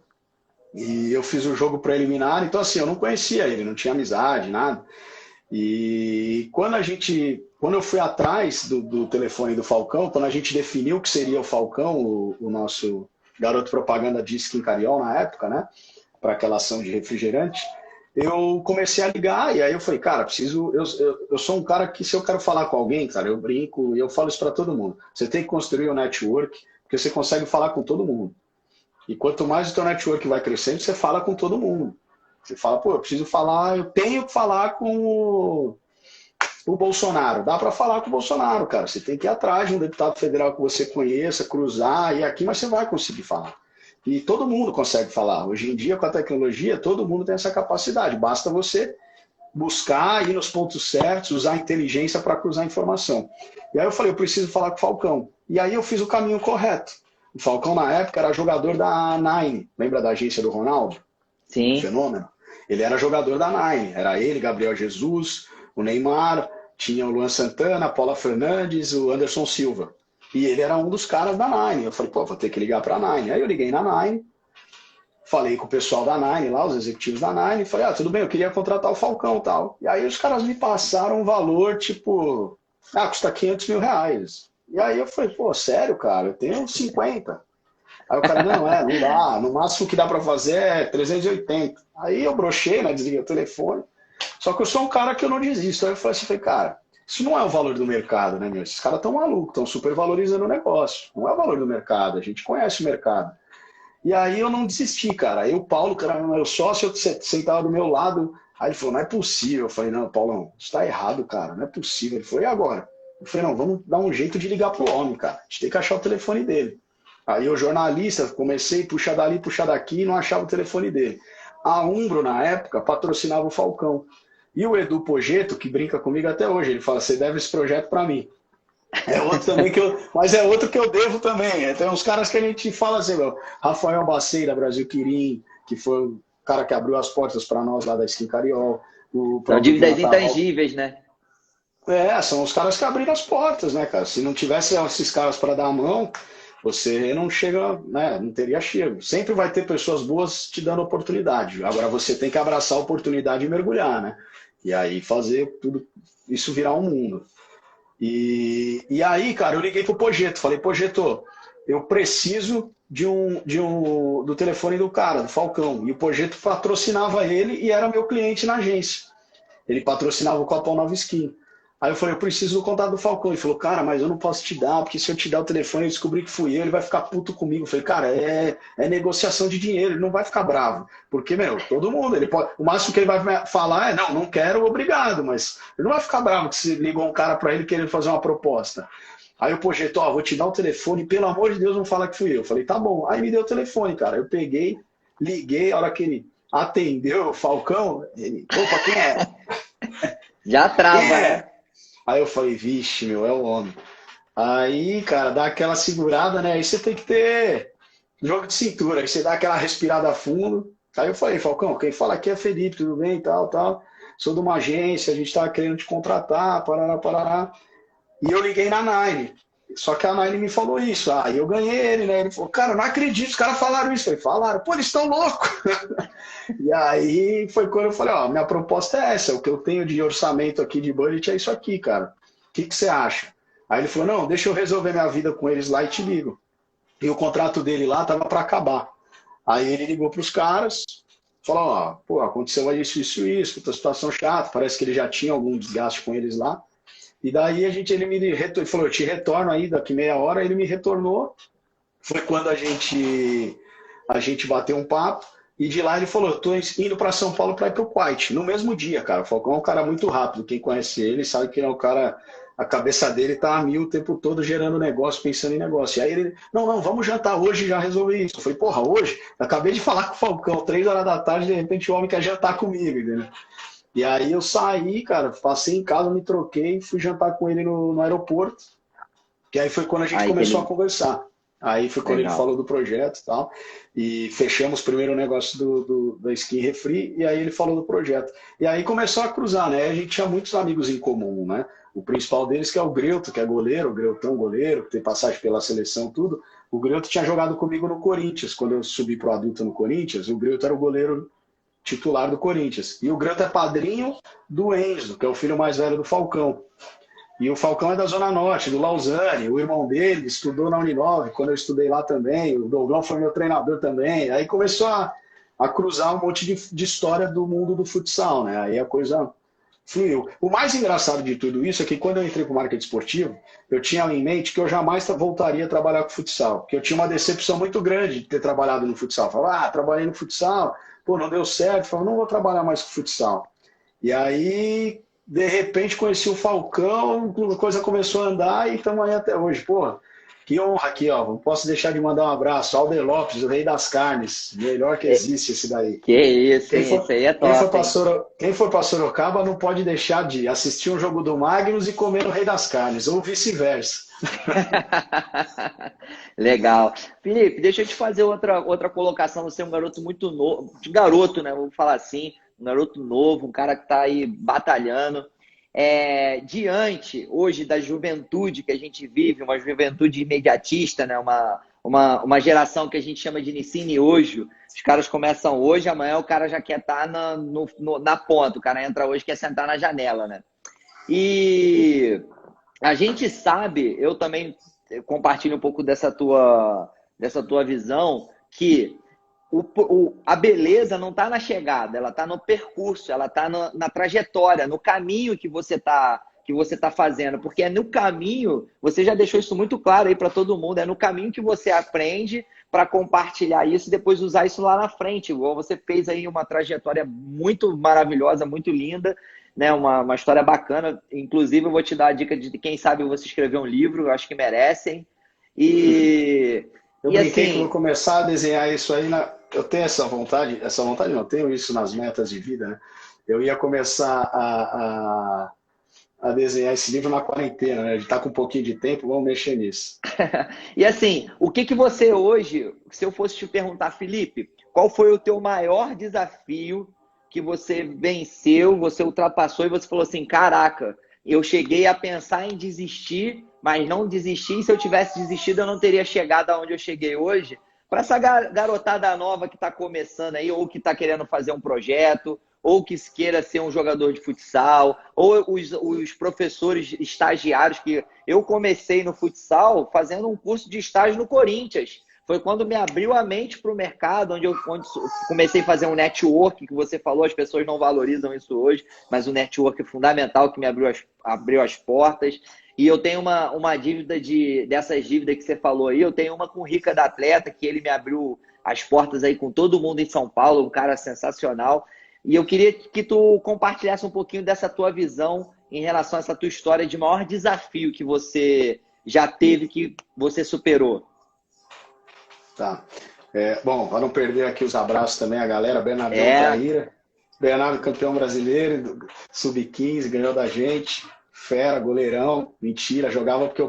Speaker 2: e eu fiz o jogo pré-eliminar, então assim, eu não conhecia ele, não tinha amizade, nada. E quando eu fui atrás do telefone do Falcão, quando a gente definiu que seria o Falcão, o nosso garoto propaganda de Skin Cariol na época, né, para aquela ação de refrigerante, eu comecei a ligar e aí eu falei, cara, eu sou um cara que se eu quero falar com alguém, cara, eu brinco e eu falo isso para todo mundo. Você tem que construir um network, porque você consegue falar com todo mundo. E quanto mais o teu network vai crescendo, você fala com todo mundo. Você fala, pô, eu tenho que falar com o Bolsonaro. Dá para falar com o Bolsonaro, cara. Você tem que ir atrás de um deputado federal que você conheça, cruzar, e aqui, mas você vai conseguir falar. E todo mundo consegue falar. Hoje em dia, com a tecnologia, todo mundo tem essa capacidade. Basta você buscar, ir nos pontos certos, usar a inteligência para cruzar a informação. E aí eu falei, eu preciso falar com o Falcão. E aí eu fiz o caminho correto. O Falcão, na época, era jogador da Nine. Lembra da agência do Ronaldo?
Speaker 1: Sim.
Speaker 2: Fenômeno. Ele era jogador da Nine. Era ele, Gabriel Jesus, o Neymar, tinha o Luan Santana, a Paula Fernandes, o Anderson Silva. E ele era um dos caras da Nine. Eu falei, pô, vou ter que ligar pra Nine. Aí eu liguei na Nine, falei com o pessoal da Nine lá, os executivos da Nine, falei, tudo bem, eu queria contratar o Falcão e tal. E aí os caras me passaram um valor, tipo, custa R$ 500 mil. E aí eu falei, pô, sério, cara, eu tenho 50. Aí o cara, não dá, no máximo que dá pra fazer é 380. Aí eu brochei, né, desliguei o telefone. Só que eu sou um cara que eu não desisto. Aí eu falei assim, cara, isso não é o valor do mercado, né, meu? Esses caras estão malucos, estão supervalorizando o negócio. Não é o valor do mercado, a gente conhece o mercado. E aí eu não desisti, cara. Aí o Paulo, cara, meu sócio, sentava do meu lado. Aí ele falou, não é possível. Eu falei, não, Paulão, isso tá errado, cara, não é possível. Ele falou, e agora? Eu falei, não, vamos dar um jeito de ligar pro homem, cara. A gente tem que achar o telefone dele. Aí eu, jornalista, comecei a puxar dali, puxar daqui e não achava o telefone dele. A Umbro, na época, patrocinava o Falcão. E o Edu Pogeto, que brinca comigo até hoje, ele fala, você deve esse projeto para mim. É outro também mas é outro que eu devo também. Tem uns caras que a gente fala assim, meu, Rafael Baceira, Brasil Quirim, que foi o cara que abriu as portas para nós lá da Skin Cariol.
Speaker 1: São dívidas intangíveis, né?
Speaker 2: São os caras que abriram as portas, né, cara? Se não tivesse esses caras para dar a mão, você não chega, né? Não teria chego. Sempre vai ter pessoas boas te dando oportunidade. Agora você tem que abraçar a oportunidade e mergulhar, né? E aí fazer tudo isso virar um mundo. E aí, cara, eu liguei pro Pogeto, falei, Pogeto, eu preciso do telefone do cara, do Falcão. E o Pogeto patrocinava ele e era meu cliente na agência. Ele patrocinava o Copão Nova Skin. Aí eu falei, eu preciso do contato do Falcão. Ele falou, cara, mas eu não posso te dar, porque se eu te dar o telefone e descobrir que fui eu, ele vai ficar puto comigo. Eu falei, cara, é negociação de dinheiro, ele não vai ficar bravo. Porque, meu, todo mundo, ele pode. O máximo que ele vai falar é, não quero, obrigado, mas ele não vai ficar bravo que se ligou um cara para ele querendo fazer uma proposta. Aí o Pogeto, vou te dar o telefone, pelo amor de Deus, não fala que fui eu. Eu falei, tá bom. Aí me deu o telefone, cara. Eu peguei, liguei, a hora que ele atendeu o Falcão, ele, opa, quem é?
Speaker 1: Já trava, né?
Speaker 2: Aí eu falei, vixe, meu, é o homem. Aí, cara, dá aquela segurada, né? Aí você tem que ter jogo de cintura. Aí você dá aquela respirada fundo. Aí eu falei, Falcão, quem fala aqui é Felipe, tudo bem, tal. Sou de uma agência, a gente tá querendo te contratar, parará. E eu liguei na Nine. Só que a Nine me falou isso. Aí eu ganhei ele, né? Ele falou, cara, não acredito, os caras falaram isso. Eu falei, falaram, pô, eles estão loucos. E aí foi quando eu falei, minha proposta é essa, o que eu tenho de orçamento aqui de budget é isso aqui, cara. O que você acha? Aí ele falou, não, deixa eu resolver minha vida com eles lá e te ligo. E o contrato dele lá estava para acabar. Aí ele ligou para os caras, falou, ó, pô, aconteceu isso, puta situação chata, parece que ele já tinha algum desgaste com eles lá. E daí ele falou, eu te retorno aí daqui meia hora, ele me retornou. Foi quando a gente bateu um papo, e de lá ele falou, eu tô indo para São Paulo para ir pro Kuwait, no mesmo dia, cara. O Falcão é um cara muito rápido, quem conhece ele sabe que ele é um cara, a cabeça dele tá a mil o tempo todo gerando negócio, pensando em negócio. E aí ele, não, vamos jantar hoje e já resolvi isso. Eu falei, porra, hoje? Acabei de falar com o Falcão, 3 horas da tarde, de repente o homem quer jantar comigo, entendeu? E aí eu saí, cara, passei em casa, me troquei, fui jantar com ele no aeroporto, que aí foi quando a gente
Speaker 1: Aí que
Speaker 2: começou a
Speaker 1: ele...
Speaker 2: conversar. Aí foi quando ele
Speaker 1: Legal.
Speaker 2: falou do projeto e tal, e fechamos primeiro o negócio da Skin Refri, e aí ele falou do projeto. E aí começou a cruzar, né? A gente tinha muitos amigos em comum, né? O principal deles que é o Greuto, que é goleiro, o Greutão goleiro, que tem passagem pela seleção, tudo. O Greuto tinha jogado comigo no Corinthians, quando eu subi pro adulto no Corinthians, o Greuto era o goleiro titular do Corinthians. E o Greuto é padrinho do Enzo, que é o filho mais velho do Falcão. E o Falcão é da Zona Norte, do Lausanne. O irmão dele estudou na Uninove, quando eu estudei lá também. O Douglas foi meu treinador também. Aí começou a cruzar um monte de história do mundo do futsal, né? Aí a coisa fluiu. O mais engraçado de tudo isso é que quando eu entrei para o marketing esportivo, eu tinha em mente que eu jamais voltaria a trabalhar com futsal. Porque eu tinha uma decepção muito grande de ter trabalhado no futsal. Falava, trabalhei no futsal, pô, não deu certo. Falava, não vou trabalhar mais com futsal. E aí, de repente, conheci o Falcão, a coisa começou a andar e estamos aí até hoje. Pô, que honra aqui, ó. Não posso deixar de mandar um abraço. Alder Lopes, o rei das carnes. Melhor que existe esse daí.
Speaker 1: Que isso,
Speaker 2: Quem
Speaker 1: hein?
Speaker 2: for,
Speaker 1: Isso aí é
Speaker 2: quem for
Speaker 1: top,
Speaker 2: para
Speaker 1: hein?
Speaker 2: Sorocaba não pode deixar de assistir um jogo do Magnus e comer o rei das carnes, ou vice-versa.
Speaker 1: Legal. Felipe, deixa eu te fazer outra colocação. Você é um garoto muito novo, garoto, né? Vou falar assim, um garoto novo, um cara que está aí batalhando. Diante hoje da juventude que a gente vive, uma juventude imediatista, né? Uma geração que a gente chama de ensine hoje. Os caras começam hoje, amanhã o cara já quer estar na ponta, o cara entra hoje e quer sentar na janela, né? E a gente sabe, eu também compartilho um pouco dessa tua visão, que a beleza não está na chegada, ela está no percurso, ela está na trajetória, no caminho que você tá fazendo, porque é no caminho, você já deixou isso muito claro aí para todo mundo, é no caminho que você aprende para compartilhar isso e depois usar isso lá na frente, igual você fez aí uma trajetória muito maravilhosa, muito linda, né? Uma história bacana. Inclusive, eu vou te dar a dica de quem sabe você escrever um livro, eu acho que merecem. E,
Speaker 2: Eu
Speaker 1: e
Speaker 2: brinquei que eu vou
Speaker 1: assim,
Speaker 2: começar a desenhar isso aí. Eu tenho essa vontade não, eu tenho isso nas metas de vida, né? Eu ia começar a desenhar esse livro na quarentena, né? A gente tá com um pouquinho de tempo, vamos mexer nisso.
Speaker 1: e assim, o que você hoje, se eu fosse te perguntar, Felipe, qual foi o teu maior desafio que você venceu, você ultrapassou e você falou assim, caraca, eu cheguei a pensar em desistir, mas não desisti, e se eu tivesse desistido eu não teria chegado aonde eu cheguei hoje. Para essa garotada nova que está começando aí, ou que está querendo fazer um projeto, ou que queira ser um jogador de futsal, ou os professores estagiários, que eu comecei no futsal fazendo um curso de estágio no Corinthians. Foi quando me abriu a mente para o mercado, onde comecei a fazer um network, que você falou, as pessoas não valorizam isso hoje, mas o network é fundamental, que me abriu as portas. E eu tenho uma dívida dessas dívidas que você falou aí, eu tenho uma com o Rica da Atleta, que ele me abriu as portas aí com todo mundo em São Paulo, um cara sensacional. E eu queria que tu compartilhasse um pouquinho dessa tua visão em relação a essa tua história de maior desafio que você já teve, que você superou.
Speaker 2: Tá. Bom, para não perder aqui os abraços também a galera, Bernardão
Speaker 1: É,
Speaker 2: Traíra. Bernardo, campeão brasileiro, sub-15, ganhou da gente. Fera, goleirão, mentira, jogava porque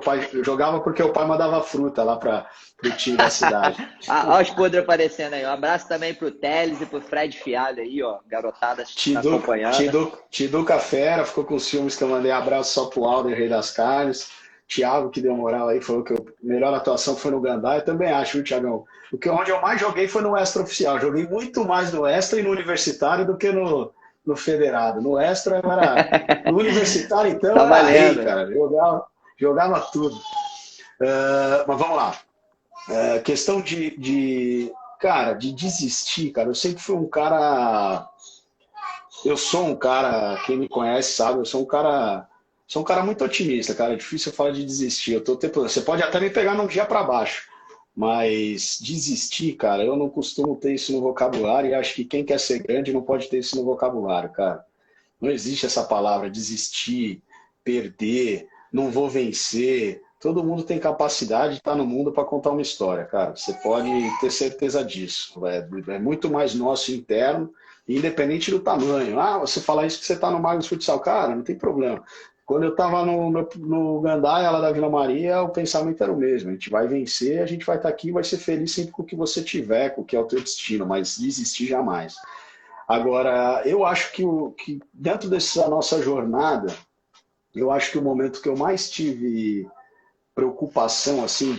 Speaker 2: o pai mandava fruta lá para o time da cidade.
Speaker 1: olha os podres aparecendo aí. Um abraço também pro Teles e pro Fred Fialho aí, ó. Garotada tá acompanhando.
Speaker 2: Tiduca Fera, ficou com os filmes que eu mandei abraço só pro Alder, Rei das Carnes. Thiago, que deu moral aí, falou que a melhor atuação foi no Gandá. Eu também acho, viu, Thiagão? Onde eu mais joguei foi no Extra Oficial. Joguei muito mais no Extra e no Universitário do que no Federado. No Extra era. No Universitário, então,
Speaker 1: Tá
Speaker 2: era rei,
Speaker 1: valendo.
Speaker 2: cara. Jogava tudo. Mas vamos lá. Questão cara, de desistir, cara. Eu sempre fui um cara. Eu sou um cara, quem me conhece sabe, sou um cara muito otimista, cara. É difícil eu falar de desistir. Você pode até me pegar num dia para baixo, mas desistir, cara, eu não costumo ter isso no vocabulário e acho que quem quer ser grande não pode ter isso no vocabulário, cara. Não existe essa palavra desistir, perder, não vou vencer. Todo mundo tem capacidade de estar no mundo para contar uma história, cara. Você pode ter certeza disso. É muito mais nosso interno, independente do tamanho. Ah, você fala isso que você está no Magnus Futsal. Cara, não tem problema. Quando eu estava no Gandaia, lá da Vila Maria, o pensamento era o mesmo. A gente vai vencer, a gente vai estar aqui, vai ser feliz sempre com o que você tiver, com o que é o teu destino, mas desistir jamais. Agora, eu acho que dentro dessa nossa jornada, eu acho que o momento que eu mais tive preocupação, assim,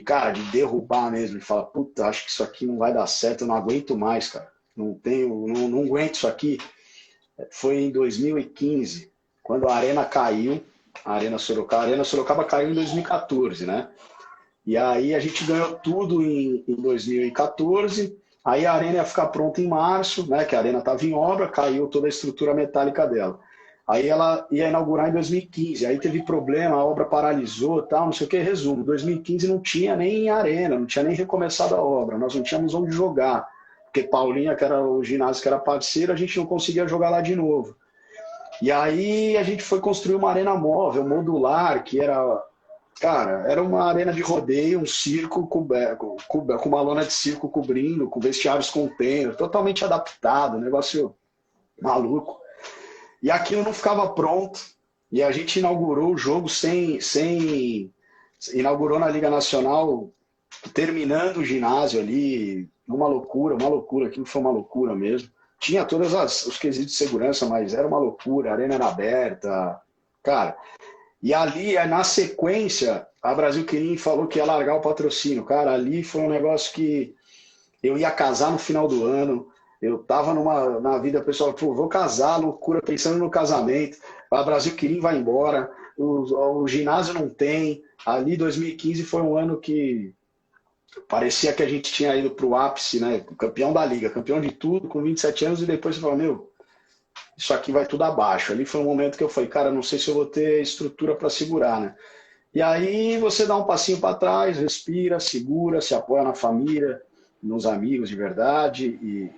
Speaker 2: cara, de derrubar mesmo, de falar, puta, acho que isso aqui não vai dar certo, eu não aguento mais, cara. Não aguento isso aqui. Foi em 2015, quando a Arena caiu, a Arena Sorocaba caiu em 2014, né? E aí a gente ganhou tudo em 2014. Aí a Arena ia ficar pronta em março, né? Que a Arena estava em obra, caiu toda a estrutura metálica dela. Aí ela ia inaugurar em 2015. Aí teve problema, a obra paralisou, tal, não sei o que. Resumo: 2015 não tinha nem Arena, não tinha nem recomeçado a obra. Nós não tínhamos onde jogar, porque Paulinha, que era o ginásio que era parceiro, a gente não conseguia jogar lá de novo. E aí a gente foi construir uma arena móvel, modular, que era, cara, era uma arena de rodeio, um circo com uma lona de circo cobrindo, com vestiários container, totalmente adaptado, negócio maluco. E aquilo não ficava pronto. E a gente inaugurou o jogo inaugurou na Liga Nacional, terminando o ginásio ali, uma loucura, aquilo foi uma loucura mesmo. Tinha todos os quesitos de segurança, mas era uma loucura, a arena era aberta, cara. E ali, na sequência, a Brasil Quirim falou que ia largar o patrocínio. Cara, ali foi um negócio que eu ia casar no final do ano, eu tava na vida pessoal, pô, vou casar, loucura, pensando no casamento, a Brasil Quirim vai embora, o ginásio não tem. Ali, 2015 foi um ano que parecia que a gente tinha ido para o ápice, né? Campeão da Liga, campeão de tudo, com 27 anos, e depois você fala, meu, isso aqui vai tudo abaixo. Ali foi um momento que eu falei, cara, não sei se eu vou ter estrutura para segurar, né? E aí você dá um passinho para trás, respira, segura, se apoia na família, nos amigos de verdade, e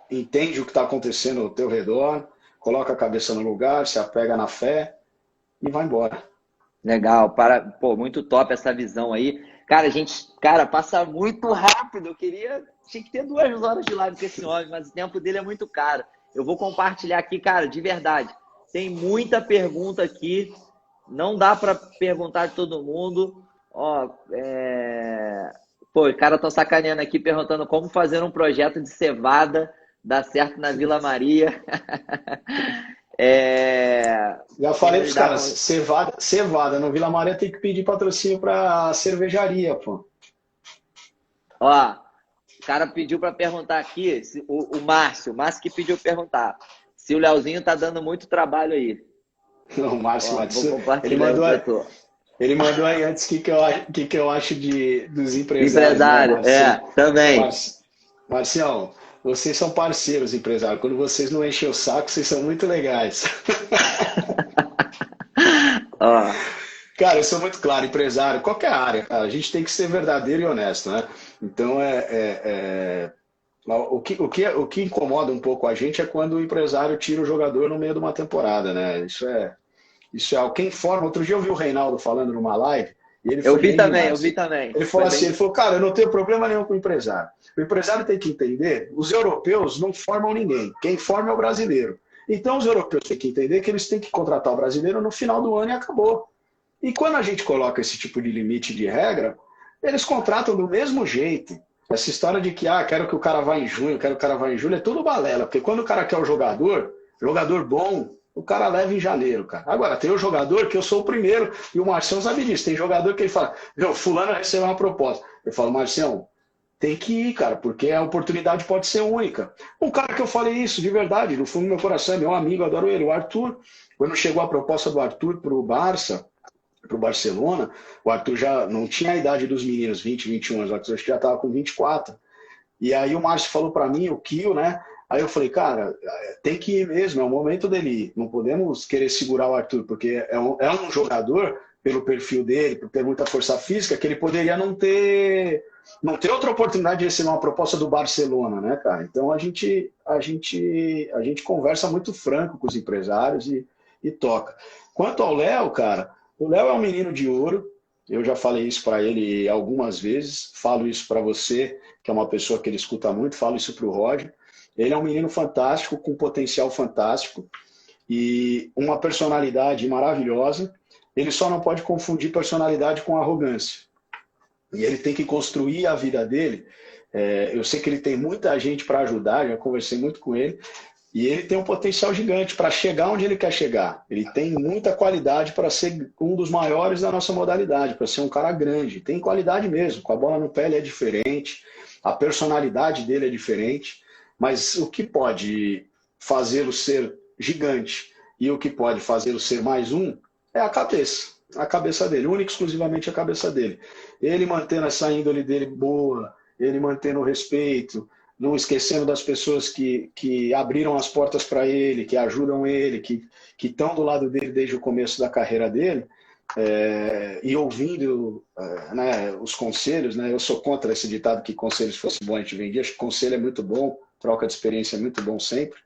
Speaker 2: entende o que está acontecendo ao teu redor, coloca a cabeça no lugar, se apega na fé e vai embora.
Speaker 1: Legal, pô, muito top essa visão aí. Cara, passa muito rápido. Tinha que ter 2 horas de live com esse homem, mas o tempo dele é muito caro. Eu vou compartilhar aqui, cara, de verdade. Tem muita pergunta aqui, não dá para perguntar de todo mundo. Ó, pô, os caras estão sacaneando aqui, perguntando como fazer um projeto de cevada dar certo na Vila Maria.
Speaker 2: Já falei pros caras, cevada no Vila Maria tem que pedir patrocínio pra cervejaria, pô.
Speaker 1: Ó, o cara pediu para perguntar aqui, o Márcio que pediu perguntar se o Leozinho tá dando muito trabalho aí.
Speaker 2: O Márcio,
Speaker 1: ele
Speaker 2: mandou aí antes o que eu acho dos empresários.
Speaker 1: Empresário,
Speaker 2: né,
Speaker 1: também.
Speaker 2: Marcião, vocês são parceiros, empresário. Quando vocês não enchem o saco, vocês são muito legais. Cara, eu sou muito claro, empresário, qualquer área, cara, a gente tem que ser verdadeiro e honesto, né? Então, o que incomoda um pouco a gente é quando o empresário tira o jogador no meio de uma temporada, né? Isso é quem forma. Outro dia eu vi o Reinaldo falando numa live, e ele
Speaker 1: eu vi também.
Speaker 2: Ele falou assim, ele falou, cara, eu não tenho problema nenhum com o empresário. O empresário tem que entender, os europeus não formam ninguém, quem forma é o brasileiro. Então os europeus têm que entender que eles têm que contratar o brasileiro no final do ano e acabou. E quando a gente coloca esse tipo de limite de regra, eles contratam do mesmo jeito. Essa história de que, quero que o cara vá em junho, é tudo balela. Porque quando o cara quer o jogador bom, o cara leva em janeiro, cara. Agora, tem o jogador que eu sou o primeiro, e o Marcião sabe disso. Tem jogador que ele fala, fulano recebeu uma proposta. Eu falo, Marcião, tem que ir, cara, porque a oportunidade pode ser única. Um cara que eu falei isso, de verdade, no fundo do meu coração, é meu amigo, adoro ele, o Arthur. Quando chegou a proposta do Arthur pro Barça, para o Barcelona, o Arthur já não tinha a idade dos meninos, 20, 21 anos, o Arthur já estava com 24. E aí o Márcio falou para mim, o Kio, né? Aí eu falei, cara, tem que ir mesmo, é o momento dele ir. Não podemos querer segurar o Arthur, porque é um jogador, pelo perfil dele, por ter muita força física, que ele poderia não ter outra oportunidade de receber uma proposta do Barcelona, né, cara? Então a gente conversa muito franco com os empresários e toca. Quanto ao Léo, cara, o Léo é um menino de ouro. Eu já falei isso para ele algumas vezes, falo isso para você, que é uma pessoa que ele escuta muito, falo isso para o Roger. Ele é um menino fantástico, com potencial fantástico e uma personalidade maravilhosa. Ele só não pode confundir personalidade com arrogância. E ele tem que construir a vida dele. Eu sei que ele tem muita gente para ajudar, já conversei muito com ele, e ele tem um potencial gigante para chegar onde ele quer chegar. Ele tem muita qualidade para ser um dos maiores da nossa modalidade, para ser um cara grande. Tem qualidade mesmo, com a bola no pé ele é diferente, a personalidade dele é diferente, mas o que pode fazê-lo ser gigante e o que pode fazê-lo ser mais um é a cabeça dele, única e exclusivamente a cabeça dele. Ele mantendo essa índole dele boa, ele mantendo o respeito, não esquecendo das pessoas que abriram as portas para ele, que ajudam ele, que estão do lado dele desde o começo da carreira dele, e ouvindo né, os conselhos. Né? Eu sou contra esse ditado que conselhos fosse bom a gente vendia, acho que conselho é muito bom, troca de experiência é muito bom sempre.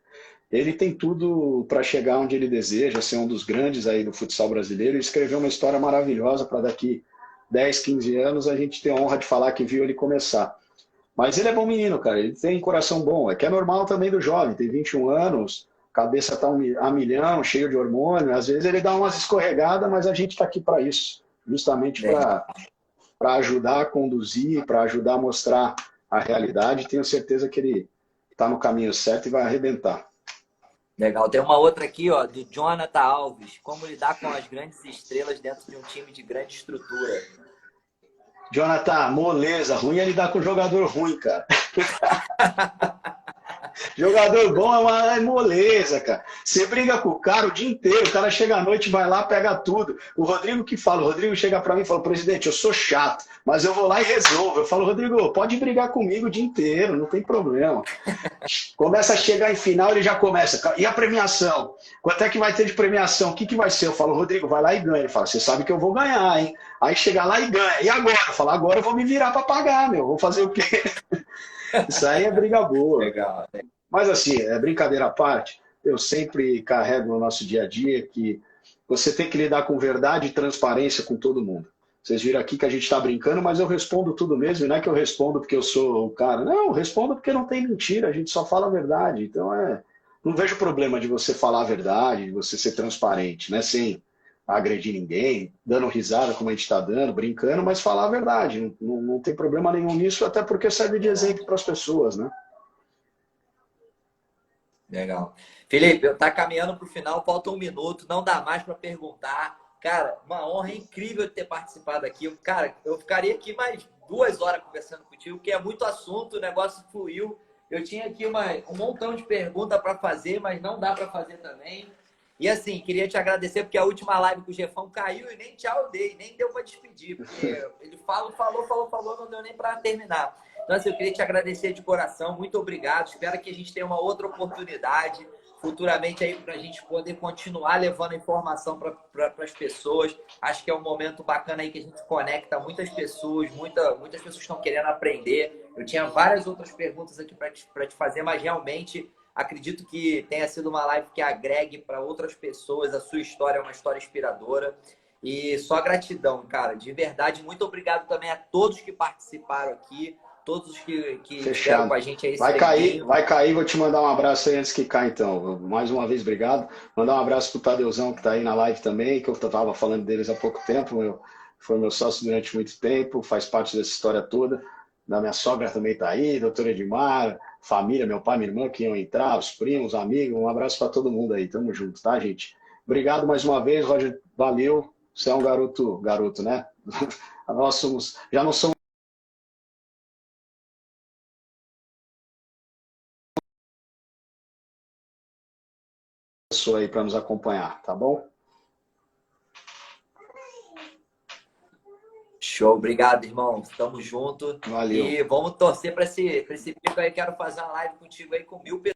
Speaker 2: Ele tem tudo para chegar onde ele deseja, ser um dos grandes aí do futsal brasileiro e escrever uma história maravilhosa para daqui 10, 15 anos a gente ter a honra de falar que viu ele começar. Mas ele é bom menino, cara. Ele tem coração bom. É que é normal também do jovem. Tem 21 anos, cabeça tá a milhão, cheio de hormônio. Às vezes ele dá umas escorregadas, mas a gente está aqui para isso. Justamente para ajudar a conduzir, para ajudar a mostrar a realidade. Tenho certeza que ele está no caminho certo e vai arrebentar.
Speaker 1: Legal. Tem uma outra aqui, ó, do Jonathan Alves. Como lidar com as grandes estrelas dentro de um time de grande estrutura?
Speaker 2: Jonathan, moleza. Ruim é lidar com jogador ruim, cara. Jogador bom é moleza, cara. Você briga com o cara o dia inteiro, o cara chega à noite, vai lá, pega tudo. O Rodrigo que fala, o Rodrigo chega pra mim e fala, presidente, eu sou chato, mas eu vou lá e resolvo. Eu falo, Rodrigo, pode brigar comigo o dia inteiro, não tem problema. Começa a chegar em final, ele já começa. E a premiação? Quanto é que vai ter de premiação? O que vai ser? Eu falo, Rodrigo, vai lá e ganha. Ele fala, você sabe que eu vou ganhar, hein? Aí chega lá e ganha. E agora? Eu falo, agora eu vou me virar pra pagar, meu. Vou fazer o quê? Isso aí é briga boa.
Speaker 1: Legal.
Speaker 2: Mas assim, brincadeira à parte, eu sempre carrego no nosso dia a dia que você tem que lidar com verdade e transparência com todo mundo. Vocês viram aqui que a gente está brincando, mas eu respondo tudo mesmo, e não é que eu respondo porque eu sou o cara. Não, eu respondo porque não tem mentira, a gente só fala a verdade. Então não vejo problema de você falar a verdade, de você ser transparente, né? Sem agredir ninguém, dando risada como a gente está dando, brincando, mas falar a verdade. Não tem problema nenhum nisso, até porque serve de exemplo para as pessoas, né?
Speaker 1: Legal. Felipe, tá caminhando para o final, falta um minuto, não dá mais para perguntar. Cara, uma honra incrível ter participado aqui. Cara, eu ficaria aqui mais 2 horas conversando contigo, porque é muito assunto, o negócio fluiu. Eu tinha aqui um montão de perguntas para fazer, mas não dá para fazer também. E assim, queria te agradecer, porque a última live com o Jefão caiu e nem tchau eu dei, nem deu para despedir, porque ele falou, não deu nem para terminar. Então, assim, eu queria te agradecer de coração, muito obrigado. Espero que a gente tenha uma outra oportunidade futuramente aí para a gente poder continuar levando informação para as pessoas. Acho que é um momento bacana aí que a gente conecta muitas pessoas, muitas pessoas estão querendo aprender. Eu tinha várias outras perguntas aqui para te fazer, mas realmente acredito que tenha sido uma live que agregue para outras pessoas. A sua história é uma história inspiradora. E só gratidão, cara. De verdade, muito obrigado também a todos que participaram aqui. Todos que estiveram com a gente aí.
Speaker 2: Vai cair, vou te mandar um abraço aí antes que caia, então. Mais uma vez, obrigado. Mandar um abraço pro Tadeuzão, que está aí na live também, que eu estava falando deles há pouco tempo. Foi meu sócio durante muito tempo, faz parte dessa história toda. Da minha sogra também está aí, doutora Edmar, família, meu pai, minha irmã, que iam entrar, os primos, amigos. Um abraço para todo mundo aí. Tamo junto, tá, gente? Obrigado mais uma vez, Roger. Valeu. Você é um garoto, né? Nós já não somos pessoa aí para nos acompanhar, tá bom?
Speaker 1: Show, obrigado, irmão. Tamo junto.
Speaker 2: Valeu.
Speaker 1: E vamos torcer para esse pico aí. Quero fazer uma live contigo aí com 1000 pessoas.